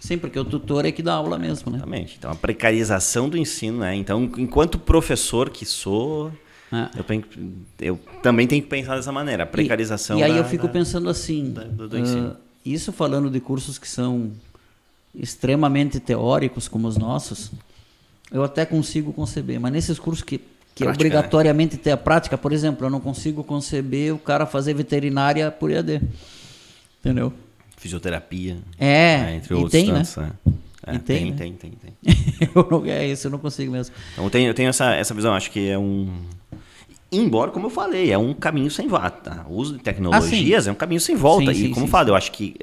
Sim, porque o tutor é que dá aula mesmo, né? Exatamente. Então, a precarização do ensino, né? Então, enquanto professor que sou... Eu também tenho que pensar dessa maneira, a precarização. E aí eu fico pensando assim, do ensino. Isso falando de cursos que são extremamente teóricos, como os nossos, eu até consigo conceber, mas nesses cursos que prática, obrigatoriamente tem a prática, por exemplo, eu não consigo conceber o cara fazer veterinária por EAD, entendeu? Fisioterapia, entre outros tem, tantos, né? Tem. Isso eu não consigo mesmo. Então eu tenho essa visão, acho que é embora, como eu falei, é um caminho sem volta. O uso de tecnologias é um caminho sem volta. Como eu falo, eu acho que...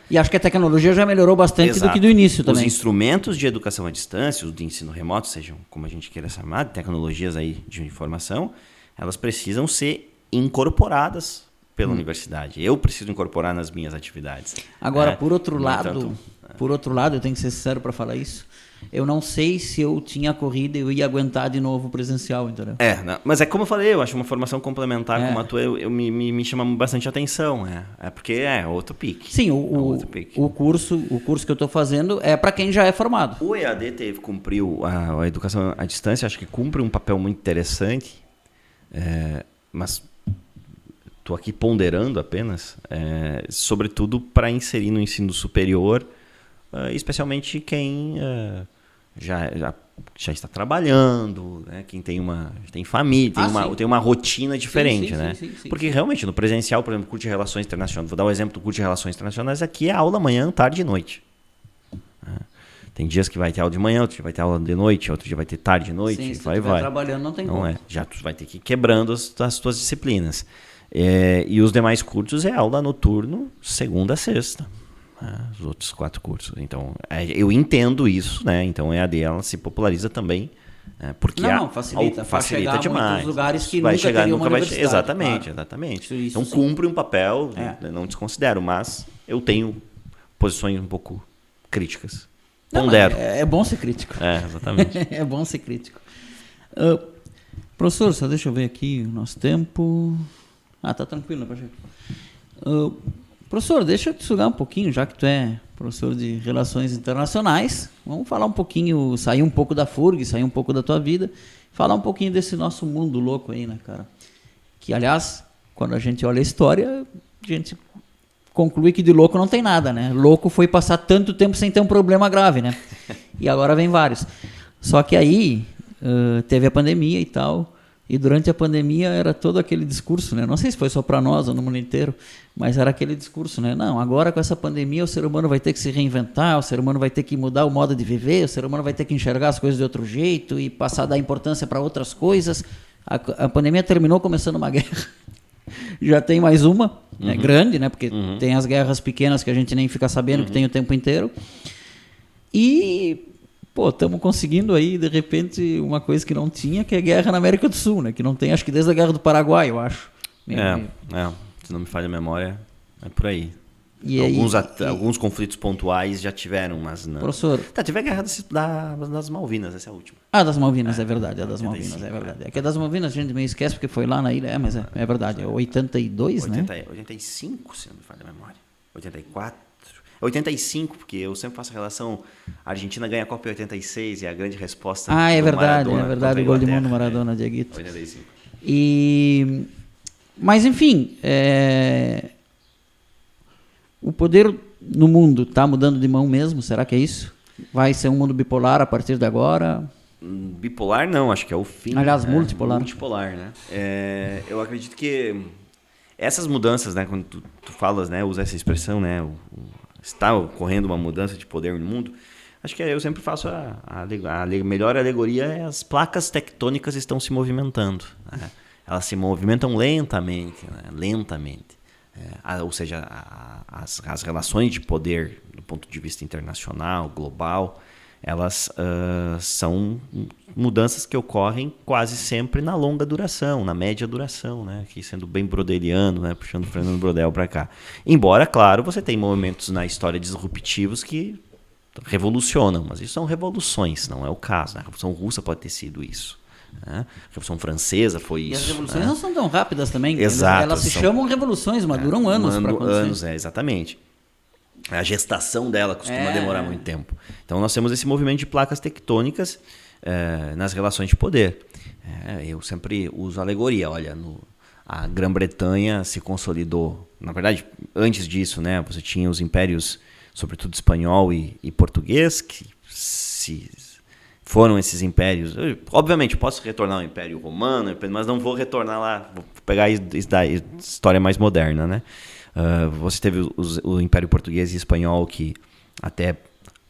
E acho que a tecnologia já melhorou bastante do que do início também. Os instrumentos de educação à distância, os de ensino remoto, sejam como a gente queira chamar, tecnologias aí de informação, elas precisam ser incorporadas pela universidade. Eu preciso incorporar nas minhas atividades. Agora, por outro lado, eu tenho que ser sincero para falar isso, eu não sei se eu tinha corrida e eu ia aguentar de novo presencial, entendeu? Mas é como eu falei, eu acho uma formação complementar como a tua, me chama bastante atenção, porque é outro pique. Sim, o curso que eu estou fazendo é para quem já é formado. O EAD cumpriu a educação à distância, acho que cumpre um papel muito interessante, mas estou aqui ponderando apenas, sobretudo para inserir no ensino superior, especialmente quem já está trabalhando, né? Quem tem família, tem uma rotina diferente, né? Sim. Porque realmente no presencial, por exemplo, curso de relações internacionais, vou dar um exemplo do curso de relações internacionais, aqui é aula manhã, tarde e noite. Tem dias que vai ter aula de manhã, outro dia vai ter aula de noite, outro dia vai ter tarde e noite, se vai. Trabalhando não tem como. Já tu vai ter que ir quebrando as tuas disciplinas. E os demais cursos é aula noturno, segunda a sexta. Os outros 4 cursos. Então, eu entendo isso, né? Então, a EAD ela se populariza também, porque facilita demais. Lugares que vai chegar, nunca vai chegar. Exatamente. Então, cumpre um papel, não desconsidero, mas eu tenho posições um pouco críticas. Pondero. É bom ser crítico. Exatamente. É bom ser crítico. Professor, só deixa eu ver aqui o nosso tempo. Tá tranquilo, né, Pacheco? Professor, deixa eu te sugar um pouquinho, já que tu é professor de Relações Internacionais. Vamos falar um pouquinho, sair um pouco da FURG, sair um pouco da tua vida, falar um pouquinho desse nosso mundo louco aí, né, cara? Que, aliás, quando a gente olha a história, a gente conclui que de louco não tem nada, né? Louco foi passar tanto tempo sem ter um problema grave, né? E agora vem vários. Só que aí teve a pandemia e tal. E durante a pandemia era todo aquele discurso, né? Não sei se foi só para nós ou no mundo inteiro, mas era aquele discurso, né? Não, agora com essa pandemia o ser humano vai ter que se reinventar, o ser humano vai ter que mudar o modo de viver, o ser humano vai ter que enxergar as coisas de outro jeito e passar a dar importância para outras coisas. A pandemia terminou começando uma guerra. Já tem mais uma, grande, né? Porque tem as guerras pequenas que a gente nem fica sabendo que tem o tempo inteiro. E... estamos conseguindo aí, de repente, uma coisa que não tinha, que é guerra na América do Sul, né? Que não tem, acho que desde a Guerra do Paraguai, eu acho. Se não me falha a memória, é por aí. Alguns conflitos pontuais já tiveram, mas não. Professor... teve a Guerra das Malvinas, essa é a última. Das Malvinas, é verdade, das Malvinas, é verdade. É que a das Malvinas a gente meio esquece porque foi lá na ilha, mas é verdade, é 82, né? 85, se não me falha a memória. 84. 85, porque eu sempre faço a relação, a Argentina ganha a Copa em 86 e a grande resposta é verdade, o gol de mão do Maradona, Dieguito. 85. Mas, enfim, o poder no mundo está mudando de mão mesmo? Será que é isso? Vai ser um mundo bipolar a partir de agora? Bipolar não, acho que é o fim. Aliás, multipolar. Multipolar, né? Eu acredito que essas mudanças, né, quando tu falas, né, usa essa expressão, né, está ocorrendo uma mudança de poder no mundo, acho que eu sempre faço a melhor alegoria é as placas tectônicas estão se movimentando. Né? Elas se movimentam lentamente, né? Lentamente. Ou seja, as relações de poder do ponto de vista internacional, global, elas são mudanças que ocorrem quase sempre na longa duração, na média duração, né? Aqui sendo bem brodeliano, né? Puxando o Fernando Brodel para cá. Embora, claro, você tem momentos na história disruptivos que revolucionam, mas isso são revoluções, não é o caso. Né? A Revolução Russa pode ter sido isso. Né? A Revolução Francesa foi isso. E as revoluções não são tão rápidas também. Exato. Elas se chamam revoluções, mas duram anos para acontecer. Anos, exatamente. A gestação dela costuma demorar muito tempo. Então nós temos esse movimento de placas tectônicas nas relações de poder. Eu sempre uso alegoria. Olha, a Grã-Bretanha se consolidou. Na verdade, antes disso, né, você tinha os impérios, sobretudo espanhol e português, que foram esses impérios. Obviamente, posso retornar ao Império Romano, mas não vou retornar lá. Vou pegar isso da história mais moderna, né? Você teve o Império Português e Espanhol, que até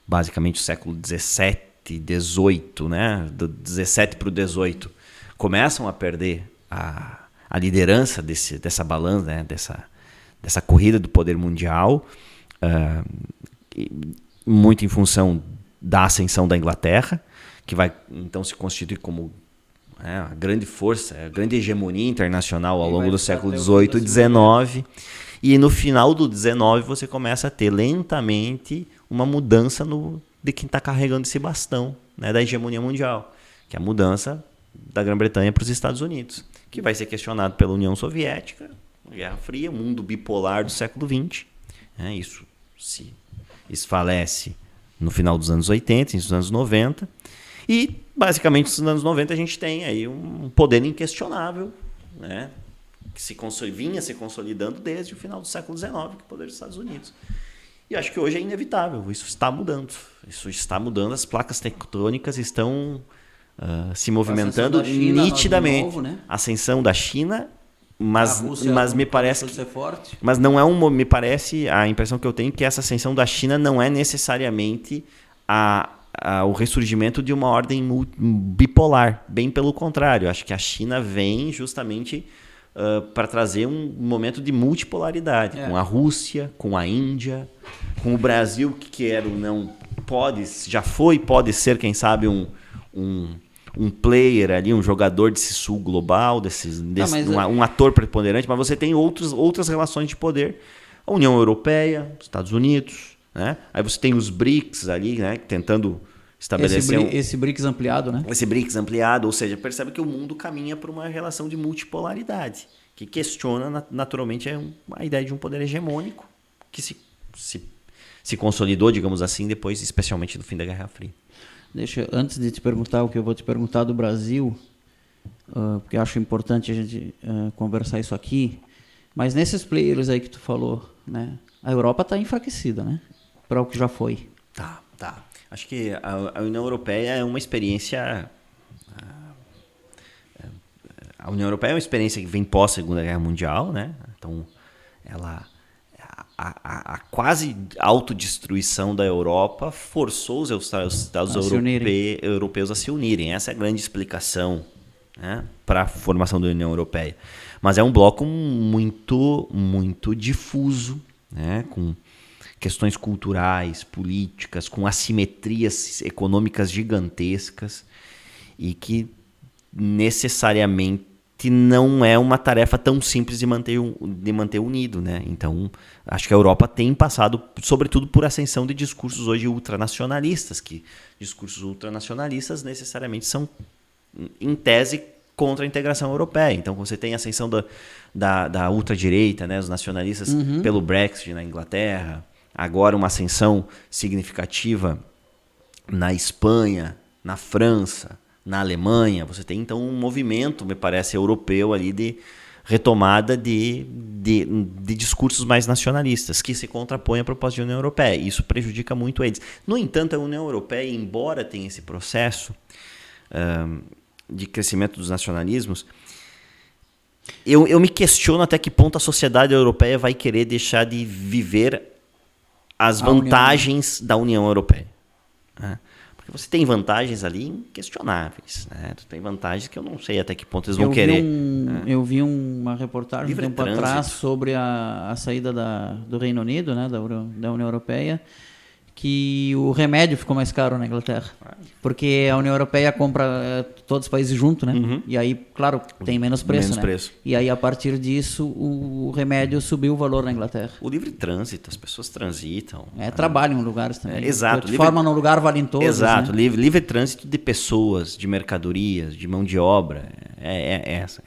basicamente o século XVII, XVIII, né? Do XVII para o XVIII, começam a perder a liderança dessa balança, né? dessa corrida do poder mundial, muito em função da ascensão da Inglaterra, que vai então se constituir como a grande força, a grande hegemonia internacional ao longo do século XVIII e XIX. E no final do XIX você começa a ter lentamente uma mudança de quem está carregando esse bastão, né, da hegemonia mundial, que é a mudança da Grã-Bretanha para os Estados Unidos, que vai ser questionado pela União Soviética, Guerra Fria, mundo bipolar do século XX. Isso se esfalece no final dos anos 80, nos anos 90. E, basicamente, nos anos 90 a gente tem aí um poder inquestionável, né, que vinha se consolidando desde o final do século XIX, que é o poder dos Estados Unidos. E acho que hoje é inevitável, isso está mudando. Isso está mudando, as placas tectônicas estão se movimentando nitidamente. Novo, né? Ascensão da China, mas me parece que, mas não é me parece, a impressão que eu tenho é que essa ascensão da China não é necessariamente o ressurgimento de uma ordem bipolar, bem pelo contrário. Acho que a China vem justamente para trazer um momento de multipolaridade, com a Rússia, com a Índia, com o Brasil, que quer ou não pode ser, quem sabe, um player ali, um jogador desse sul global, um ator preponderante, mas você tem outras relações de poder. A União Europeia, Estados Unidos, né? Aí você tem os BRICS ali, né, tentando estabelecer esse BRICS ampliado, né? Esse BRICS ampliado, ou seja, percebe que o mundo caminha para uma relação de multipolaridade, que questiona naturalmente a ideia de um poder hegemônico que se consolidou, digamos assim, depois, especialmente do fim da Guerra Fria. Antes de te perguntar o que eu vou te perguntar do Brasil, porque eu acho importante a gente conversar isso aqui, mas nesses players aí que tu falou, né, a Europa está enfraquecida, né, para o que já foi. Tá. Acho que a União Europeia é uma experiência... A União Europeia é uma experiência que vem pós-Segunda Guerra Mundial, né? Então, a quase autodestruição da Europa forçou os Estados europeus a se unirem. Essa é a grande explicação, né, para a formação da União Europeia. Mas é um bloco muito, muito difuso, né, com questões culturais, políticas, com assimetrias econômicas gigantescas e que necessariamente não é uma tarefa tão simples de manter unido, né? Então, acho que a Europa tem passado, sobretudo, por ascensão de discursos hoje ultranacionalistas, que discursos ultranacionalistas necessariamente são, em tese, contra a integração europeia. Então, você tem a ascensão da ultradireita, né, os nacionalistas pelo Brexit na Inglaterra, agora uma ascensão significativa na Espanha, na França, na Alemanha. Você tem então um movimento, me parece, europeu ali de retomada de discursos mais nacionalistas, que se contrapõem à proposta de União Europeia. Isso prejudica muito eles. No entanto, a União Europeia, embora tenha esse processo de crescimento dos nacionalismos, eu me questiono até que ponto a sociedade europeia vai querer deixar de viver as vantagens da União Europeia. Né? Porque você tem vantagens ali inquestionáveis. Né? Tu tem vantagens que eu não sei até que ponto eles vão querer. Eu vi uma reportagem um tempo atrás sobre a saída do Reino Unido, né, da União Europeia, que o remédio ficou mais caro na Inglaterra. Porque a União Europeia compra todos os países juntos, né? Uhum. E aí, claro, tem menos preço, né? E aí, a partir disso, o remédio subiu o valor na Inglaterra. O livre trânsito, as pessoas transitam. Trabalham em lugares também. Exato. De forma num lugar valem todos. Exato. Né? Livre trânsito de pessoas, de mercadorias, de mão de obra.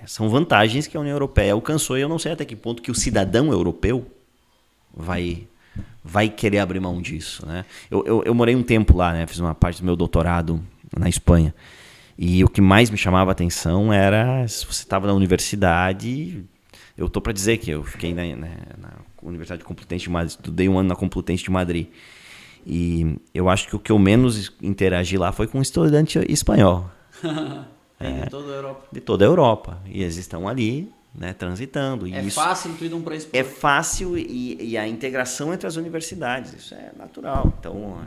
São vantagens que a União Europeia alcançou e eu não sei até que ponto que o cidadão europeu vai querer abrir mão disso, né? Eu morei um tempo lá, né? Fiz uma parte do meu doutorado na Espanha. E o que mais me chamava a atenção era se você estava na universidade. Eu estou para dizer que eu fiquei na Universidade Complutense de Madrid, estudei um ano na Complutense de Madrid. E eu acho que o que eu menos interagi lá foi com um estudante espanhol. De toda a Europa. De toda a Europa. E eles estão ali, né, transitando. E fácil tu ir de um país para outro. É fácil e a integração entre as universidades, isso é natural. Então,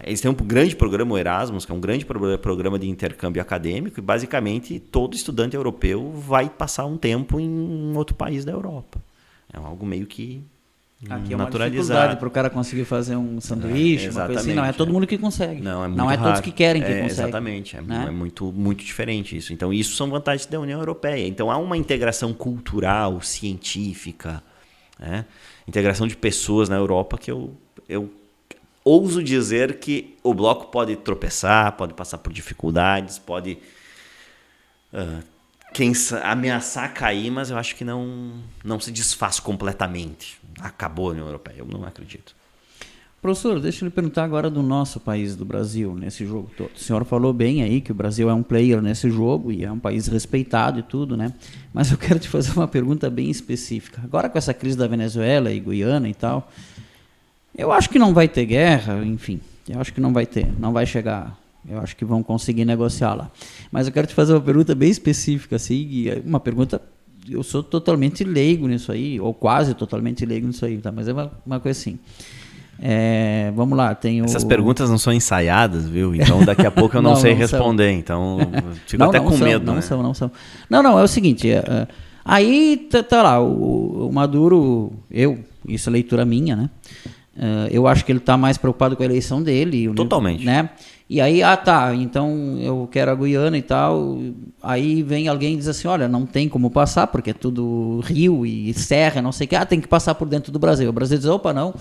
eles têm um grande programa, o Erasmus, que é um grande programa de intercâmbio acadêmico, e basicamente todo estudante europeu vai passar um tempo em outro país da Europa. É algo meio que aqui é uma dificuldade para o cara conseguir fazer um sanduíche, uma coisa assim. Não é todo mundo que consegue. Não é raro. Todos que querem que conseguem. Exatamente. É muito, muito diferente isso. Então, isso são vantagens da União Europeia. Então, há uma integração cultural, científica, né? Integração de pessoas na Europa que eu ouso dizer que o bloco pode tropeçar, pode passar por dificuldades, pode ameaçar cair, mas eu acho que não se desfaz completamente. Acabou a União Europeia, eu não acredito. Professor, deixa eu lhe perguntar agora do nosso país, do Brasil, nesse jogo todo. O senhor falou bem aí que o Brasil é um player nesse jogo e é um país respeitado e tudo, né? Mas eu quero te fazer uma pergunta bem específica. Agora com essa crise da Venezuela e Guiana e tal, eu acho que não vai ter guerra, enfim, eu acho que não vai ter, não vai chegar. Eu acho que vão conseguir negociar lá. Mas eu quero te fazer uma pergunta bem específica, assim, uma pergunta, eu sou totalmente leigo nisso aí, ou quase totalmente leigo nisso aí, tá? Mas é uma coisa assim. Vamos lá, tem Essas perguntas não são ensaiadas, viu? Então daqui a pouco eu não sei responder, então fico até com medo. Não são. Não, é o seguinte, aí tá lá, o Maduro, isso é leitura minha, né? Eu acho que ele está mais preocupado com a eleição dele. Totalmente. Né? E aí, então eu quero a Guiana e tal. Aí vem alguém e diz assim, olha, não tem como passar, porque é tudo rio e serra, não sei o que. Tem que passar por dentro do Brasil. O Brasil diz, opa, não,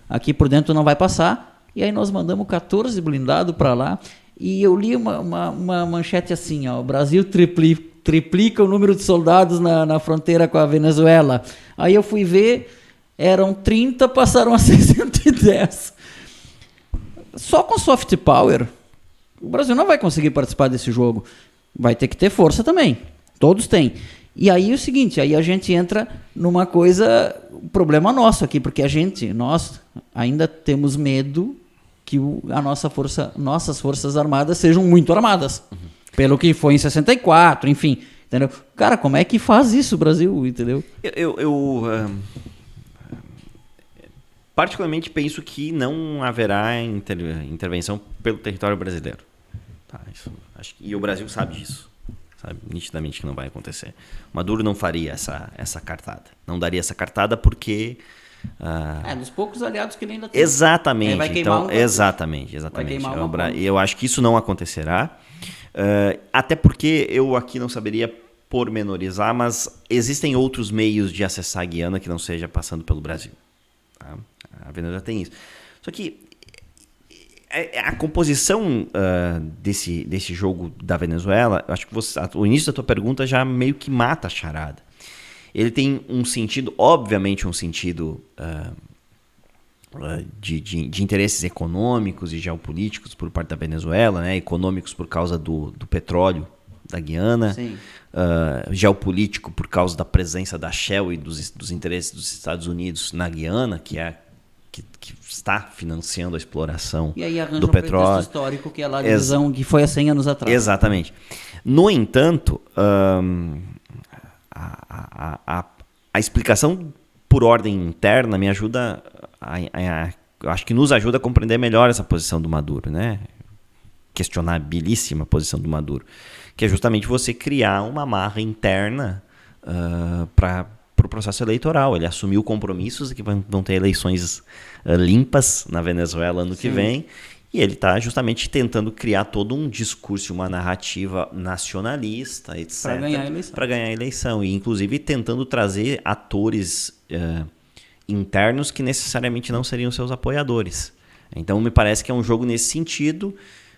aqui por dentro não vai passar. E aí nós mandamos 14 blindados para lá. E eu li uma manchete assim, ó, o Brasil triplica o número de soldados na fronteira com a Venezuela. Aí eu fui ver, eram 30, passaram a 610. Só com soft power, o Brasil não vai conseguir participar desse jogo. Vai ter que ter força também. Todos têm. E aí é o seguinte, aí a gente entra numa coisa, problema nosso aqui, porque nós ainda temos medo que nossas forças armadas sejam muito armadas. Pelo que foi em 64, enfim. Entendeu? Cara, como é que faz isso o Brasil, entendeu? Eu particularmente penso que não haverá intervenção pelo território brasileiro. Tá, e o Brasil sabe disso. Sabe nitidamente que não vai acontecer. Maduro não faria essa cartada. Não daria essa cartada porque... dos poucos aliados que ele ainda tem. Exatamente. Vai queimar exatamente. Vai queimar eu acho que isso não acontecerá. Até porque eu aqui não saberia pormenorizar, mas existem outros meios de acessar a Guiana que não seja passando pelo Brasil. Tá? A Venezuela tem isso. Só que a composição desse jogo da Venezuela, acho que o início da tua pergunta já meio que mata a charada. Ele tem um sentido, obviamente um sentido de interesses econômicos e geopolíticos por parte da Venezuela, né? Econômicos por causa do petróleo da Guiana, geopolítico por causa da presença da Shell e dos interesses dos Estados Unidos na Guiana, que está financiando a exploração e aí arranja do petróleo. Pretexto histórico, que é lá a divisão que foi há 100 anos atrás. Exatamente. No entanto, a explicação por ordem interna me ajuda eu acho que nos ajuda a compreender melhor essa posição do Maduro, né? Questionabilíssima posição do Maduro, que é justamente você criar uma amarra interna para o processo eleitoral. Ele assumiu compromissos que vão ter eleições limpas na Venezuela ano que vem, e ele está justamente tentando criar todo um discurso, uma narrativa nacionalista, etc. Para ganhar a eleição. E inclusive tentando trazer atores internos que necessariamente não seriam seus apoiadores. Então me parece que é um jogo nesse sentido,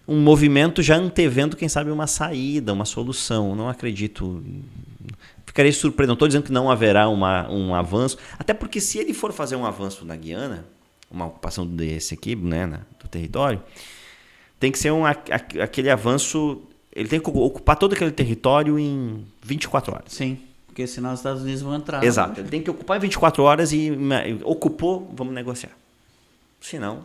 um movimento já antevendo, quem sabe, uma saída, uma solução. Não acredito... Ficarei surpreso. Não estou dizendo que não haverá um avanço, até porque se ele for fazer um avanço na Guiana, uma ocupação desse aqui, né, do território, tem que ser aquele avanço... Ele tem que ocupar todo aquele território em 24 horas. Sim, porque senão os Estados Unidos vão entrar. Exato, ele tem que ocupar em 24 horas e ocupou, vamos negociar. Senão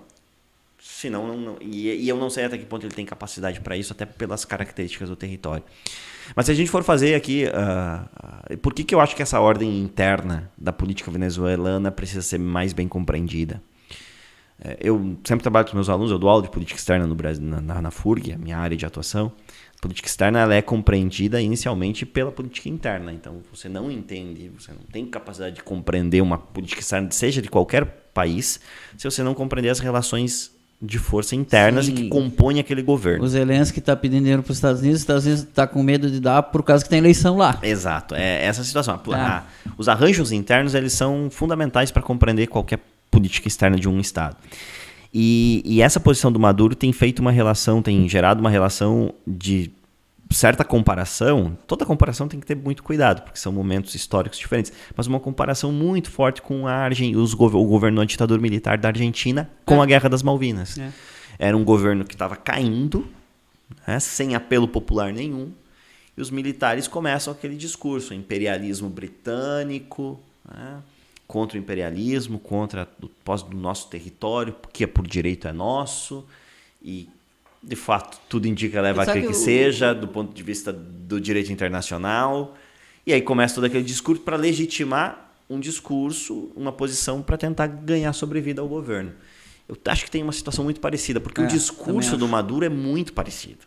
não, e eu não sei até que ponto ele tem capacidade para isso, até pelas características do território. Mas se a gente for fazer aqui, por que eu acho que essa ordem interna da política venezuelana precisa ser mais bem compreendida? Eu sempre trabalho com meus alunos, eu dou aula de política externa no Brasil, na FURG, a minha área de atuação. A política externa ela é compreendida inicialmente pela política interna. Então, você não entende, você não tem capacidade de compreender uma política externa, seja de qualquer país, se você não compreender as relações de força internas e que compõem aquele governo. O Zelensky está pedindo dinheiro para os Estados Unidos está com medo de dar por causa que tem eleição lá. Exato, é essa a situação. Os arranjos internos eles são fundamentais para compreender qualquer política externa de um Estado. E essa posição do Maduro tem gerado uma relação de certa comparação. Toda comparação tem que ter muito cuidado, porque são momentos históricos diferentes, mas uma comparação muito forte com o governo da ditadura militar da Argentina com a Guerra das Malvinas. Era um governo que estava caindo, né, sem apelo popular nenhum, e os militares começam aquele discurso, imperialismo britânico, né, contra o imperialismo, contra o posse do nosso território, porque por direito é nosso, e de fato tudo indica leva a crer que seja, do ponto de vista do direito internacional, e aí começa todo aquele discurso para legitimar um discurso, uma posição para tentar ganhar sobrevida ao governo. Eu acho que tem uma situação muito parecida, porque o discurso do Maduro é muito parecido.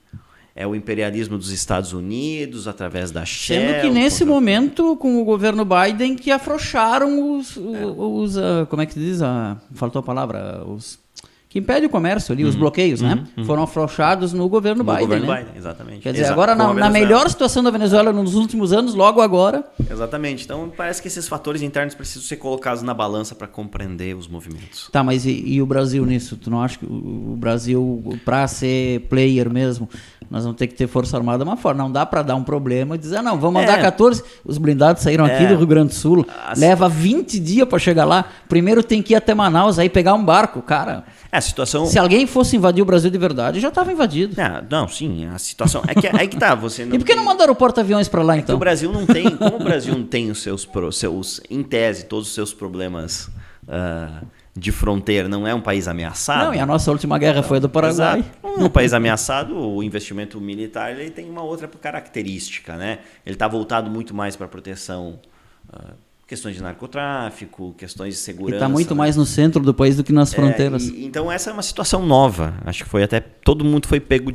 É o imperialismo dos Estados Unidos através da Shell. Sendo que nesse momento, com o governo Biden, que afrouxaram os como é que se diz? Faltou a palavra. Que impede o comércio ali, os bloqueios, né? Foram afrouxados no governo Biden. No governo Biden, exatamente. Quer dizer, agora na melhor situação da Venezuela nos últimos anos, logo agora. Exatamente. Então parece que esses fatores internos precisam ser colocados na balança para compreender os movimentos. Tá, mas e o Brasil nisso? Tu não acha que o Brasil, para ser player mesmo, nós vamos ter que ter força armada uma forma. Não dá para dar um problema e dizer, não, vamos mandar 14. Os blindados saíram aqui do Rio Grande do Sul. Leva 20 dias para chegar lá. Primeiro tem que ir até Manaus, aí pegar um barco, cara. A situação... Se alguém fosse invadir o Brasil de verdade, já estava invadido. Não, sim, a situação... É que tá, você não... E por que não mandaram o porta-aviões para lá, então? O Brasil não tem... Como o Brasil não tem os seus em tese, todos os seus problemas de fronteira, não é um país ameaçado... Não, e a nossa última guerra foi a do Paraguai. Exato. Um país ameaçado, o investimento militar ele tem uma outra característica, né? Ele está voltado muito mais para a proteção... questões de narcotráfico, questões de segurança. E está muito mais no centro do país do que nas fronteiras. Então essa é uma situação nova. Acho que foi até... Todo mundo foi pego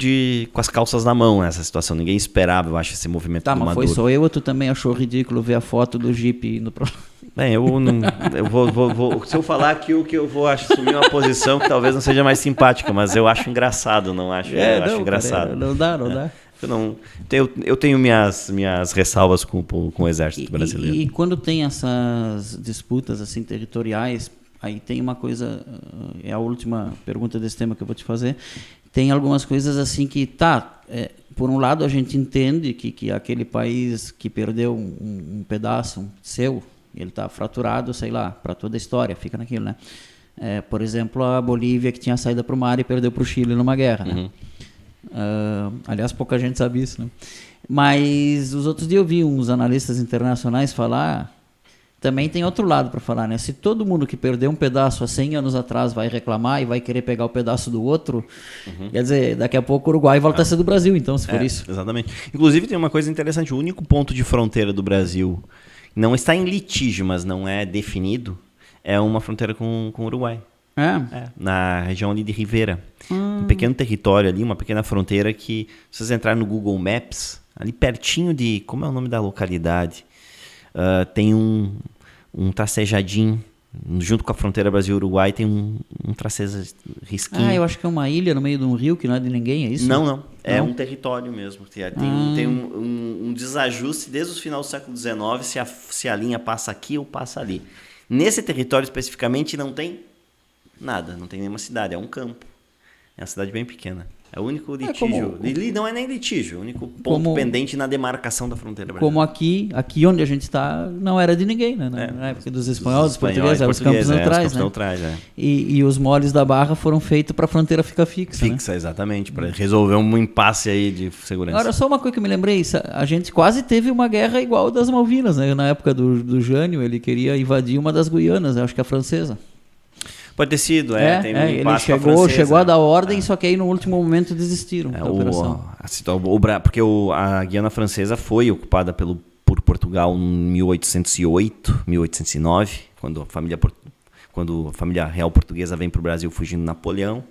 com as calças na mão nessa situação. Ninguém esperava, eu acho, esse movimento do Maduro. Tá, mas foi só eu ou tu também achou ridículo ver a foto do Jeep indo para... Bem, eu não... se eu falar aqui o que eu vou assumir uma posição que talvez não seja mais simpática, mas eu acho engraçado, não acho? Acho engraçado. Não dá. Eu tenho minhas ressalvas com o exército brasileiro. E quando tem essas disputas assim territoriais, aí tem uma coisa, é a última pergunta desse tema que eu vou te fazer, tem algumas coisas assim que, por um lado a gente entende que aquele país que perdeu um pedaço seu, ele está fraturado, sei lá, para toda a história, fica naquilo, né? Por exemplo, a Bolívia que tinha saído para o mar e perdeu para o Chile numa guerra, né? Aliás, pouca gente sabe isso, né? Mas os outros dias eu vi uns analistas internacionais falar, também tem outro lado para falar, né? Se todo mundo que perdeu um pedaço há 100 anos atrás vai reclamar e vai querer pegar o pedaço do outro, quer dizer, daqui a pouco o Uruguai volta a ser do Brasil, então, se for isso. Exatamente. Inclusive tem uma coisa interessante, o único ponto de fronteira do Brasil não está em litígio, mas não é definido, é uma fronteira com o Uruguai. Na região ali de Rivera. Um pequeno território ali, uma pequena fronteira que, se vocês entrarem no Google Maps, ali pertinho de... Como é o nome da localidade? Tem um tracejadinho, junto com a fronteira Brasil-Uruguai, tem um tracejo risquinho. Eu acho que é uma ilha no meio de um rio que não é de ninguém, é isso? Não. É um território mesmo. Tem um desajuste desde o final do século XIX, se a linha passa aqui ou passa ali. Nesse território especificamente não tem nada, não tem nenhuma cidade, é um campo. É uma cidade bem pequena. É o único litígio. Não é nem litígio, é o único ponto pendente na demarcação da fronteira brasileira. Como aqui onde a gente está, não era de ninguém, né? Na época dos espanhóis, dos portugueses, eram os campos neutrais, né? E os moles da barra foram feitos para a fronteira ficar fixa. Fixa, né? Exatamente, para resolver um impasse aí de segurança. Agora, só uma coisa que eu me lembrei, a gente quase teve uma guerra igual das Malvinas, né? Na época do Jânio, ele queria invadir uma das Guianas, acho que a francesa. Pode ter sido, tem um ele impasse chegou a dar ordem, só que aí no último momento desistiram da operação. Porque a Guiana Francesa foi ocupada por Portugal em 1808, 1809, quando a família real portuguesa vem para o Brasil fugindo de Napoleão.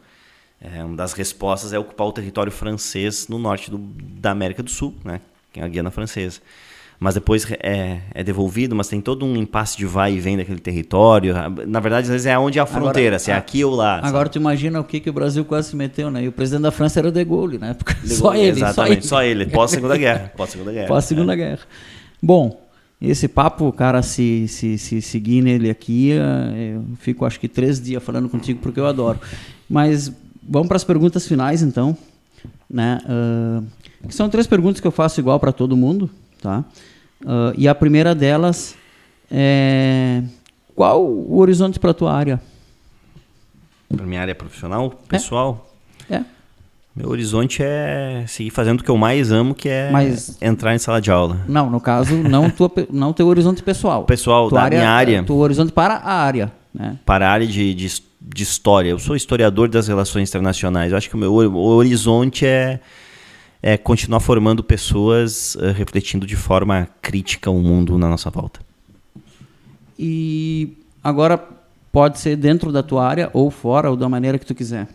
Uma das respostas é ocupar o território francês no norte da América do Sul, né, que é a Guiana Francesa. Mas depois é devolvido, mas tem todo um impasse de vai e vem daquele território. Na verdade, às vezes é onde é a fronteira, agora, se é aqui ou lá. Agora sabe? Tu imagina o que o Brasil quase se meteu, né? E o presidente da França era o De Gaulle, né? Exatamente, só ele. Pós-Segunda Guerra. Pós-Segunda Guerra. Bom, esse papo, cara, se seguir nele aqui, eu fico acho que 3 dias falando contigo, porque eu adoro. Mas vamos para as perguntas finais, então. Né? Que são 3 perguntas que eu faço igual para todo mundo. Tá? E a primeira delas é: qual o horizonte para a tua área? Para minha área profissional, pessoal? É. Meu horizonte é seguir fazendo o que eu mais amo, que é entrar em sala de aula. Não, no caso, não teu horizonte pessoal. Pessoal, da minha área. Teu horizonte para a área. Né? Para a área de história. Eu sou historiador das relações internacionais. Eu acho que o meu horizonte é continuar formando pessoas refletindo de forma crítica o mundo na nossa volta. E agora pode ser dentro da tua área ou fora, ou da maneira que tu quiser.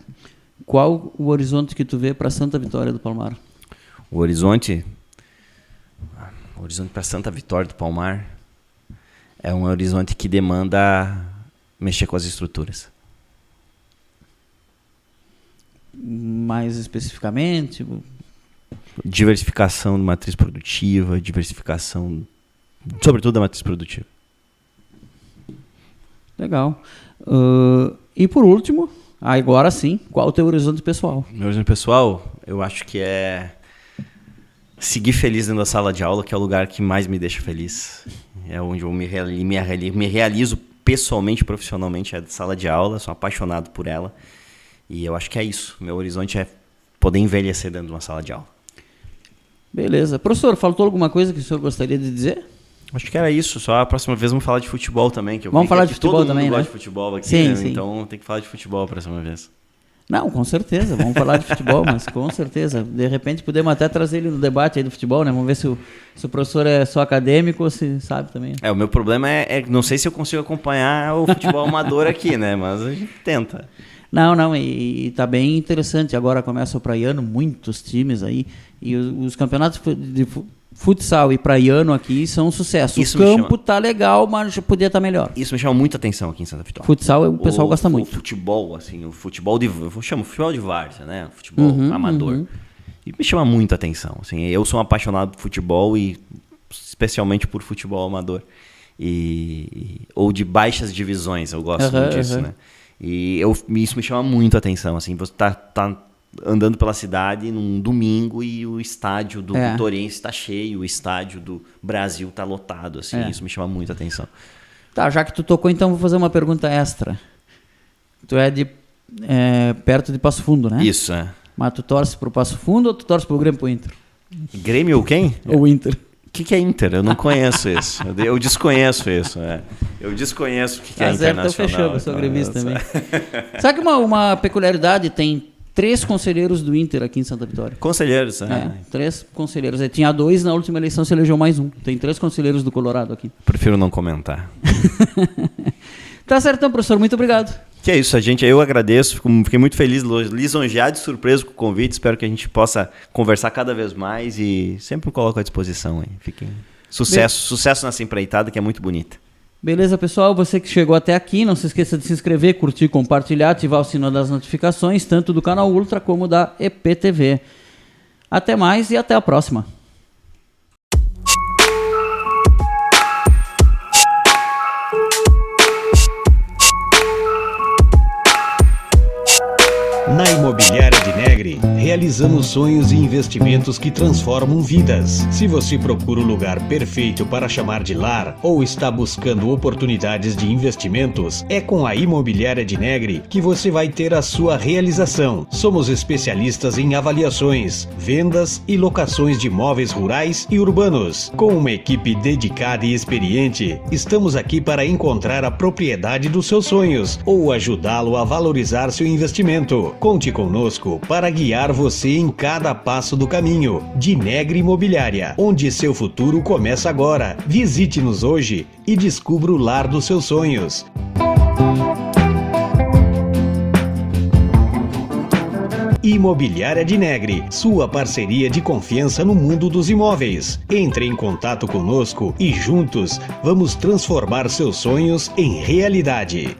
Qual o horizonte que tu vê para Santa Vitória do Palmar? O horizonte para Santa Vitória do Palmar é um horizonte que demanda mexer com as estruturas. Mais especificamente? Diversificação de matriz produtiva, sobretudo da matriz produtiva. Legal. E por último, agora sim, qual o teu horizonte pessoal? Meu horizonte pessoal, eu acho que é seguir feliz dentro da sala de aula, que é o lugar que mais me deixa feliz. É onde eu me realizo pessoalmente, profissionalmente, é a sala de aula, sou apaixonado por ela. E eu acho que é isso. Meu horizonte é poder envelhecer dentro de uma sala de aula. Beleza. Professor, faltou alguma coisa que o senhor gostaria de dizer? Acho que era isso. Só a próxima vez vamos falar de futebol também. Vamos falar de futebol também, né? Todo mundo gosta de futebol aqui, sim, né? Sim. Então tem que falar de futebol a próxima vez. Não, com certeza. Vamos falar de futebol, mas com certeza. De repente podemos até trazer ele no debate aí do futebol, né? Vamos ver se o professor é só acadêmico ou se sabe também. O meu problema é não sei se eu consigo acompanhar o futebol amador aqui, né? Mas a gente tenta. Não, e tá bem interessante. Agora começa o praiano, muitos times aí. E os campeonatos de futsal e praiano aqui são um sucesso. O campo tá legal, mas podia estar melhor. Isso me chama muita atenção aqui em Santa Vitória. Futsal, o pessoal gosta muito. O futebol, assim, eu chamo futebol de várzea, né? Futebol amador. E me chama muita atenção. Assim, eu sou um apaixonado por futebol e especialmente por futebol amador. Ou de baixas divisões, eu gosto muito disso, né? E isso me chama muito a atenção, assim, você tá andando pela cidade num domingo e o estádio do Vitóriense está cheio, o estádio do Brasil está lotado, assim, isso me chama muito a atenção. Tá, já que tu tocou, então vou fazer uma pergunta extra. Tu é perto de Passo Fundo, né? Isso, Mas tu torce pro Passo Fundo ou tu torce pro Grêmio, pro Inter? Grêmio ou quem? Ou Inter. O que é Inter? Eu não conheço isso. Eu desconheço isso. Eu desconheço o que é Internacional. Então fechamos, eu sou gremista também. Sabe que uma peculiaridade? Tem 3 conselheiros do Inter aqui em Santa Vitória. Conselheiros, né? 3 conselheiros. Tinha 2, na última eleição se elegeu mais um. Tem 3 conselheiros do Colorado aqui. Prefiro não comentar. Tá certo então, professor. Muito obrigado. Que é isso, eu agradeço, fiquei muito feliz, lisonjeado e surpreso com o convite, espero que a gente possa conversar cada vez mais e sempre me coloco à disposição. Hein? Fiquem... Sucesso nessa empreitada que é muito bonita. Beleza, pessoal, você que chegou até aqui, não se esqueça de se inscrever, curtir, compartilhar, ativar o sino das notificações, tanto do canal Ultra como da EPTV. Até mais e até a próxima. Na Imobiliária de Negri, realizamos sonhos e investimentos que transformam vidas. Se você procura o lugar perfeito para chamar de lar ou está buscando oportunidades de investimentos, é com a Imobiliária de Negri que você vai ter a sua realização. Somos especialistas em avaliações, vendas e locações de imóveis rurais e urbanos. Com uma equipe dedicada e experiente, estamos aqui para encontrar a propriedade dos seus sonhos ou ajudá-lo a valorizar seu investimento. Conte conosco para guiar você em cada passo do caminho. De Negri Imobiliária, onde seu futuro começa agora. Visite-nos hoje e descubra o lar dos seus sonhos. Imobiliária de Negri, sua parceria de confiança no mundo dos imóveis. Entre em contato conosco e juntos vamos transformar seus sonhos em realidade.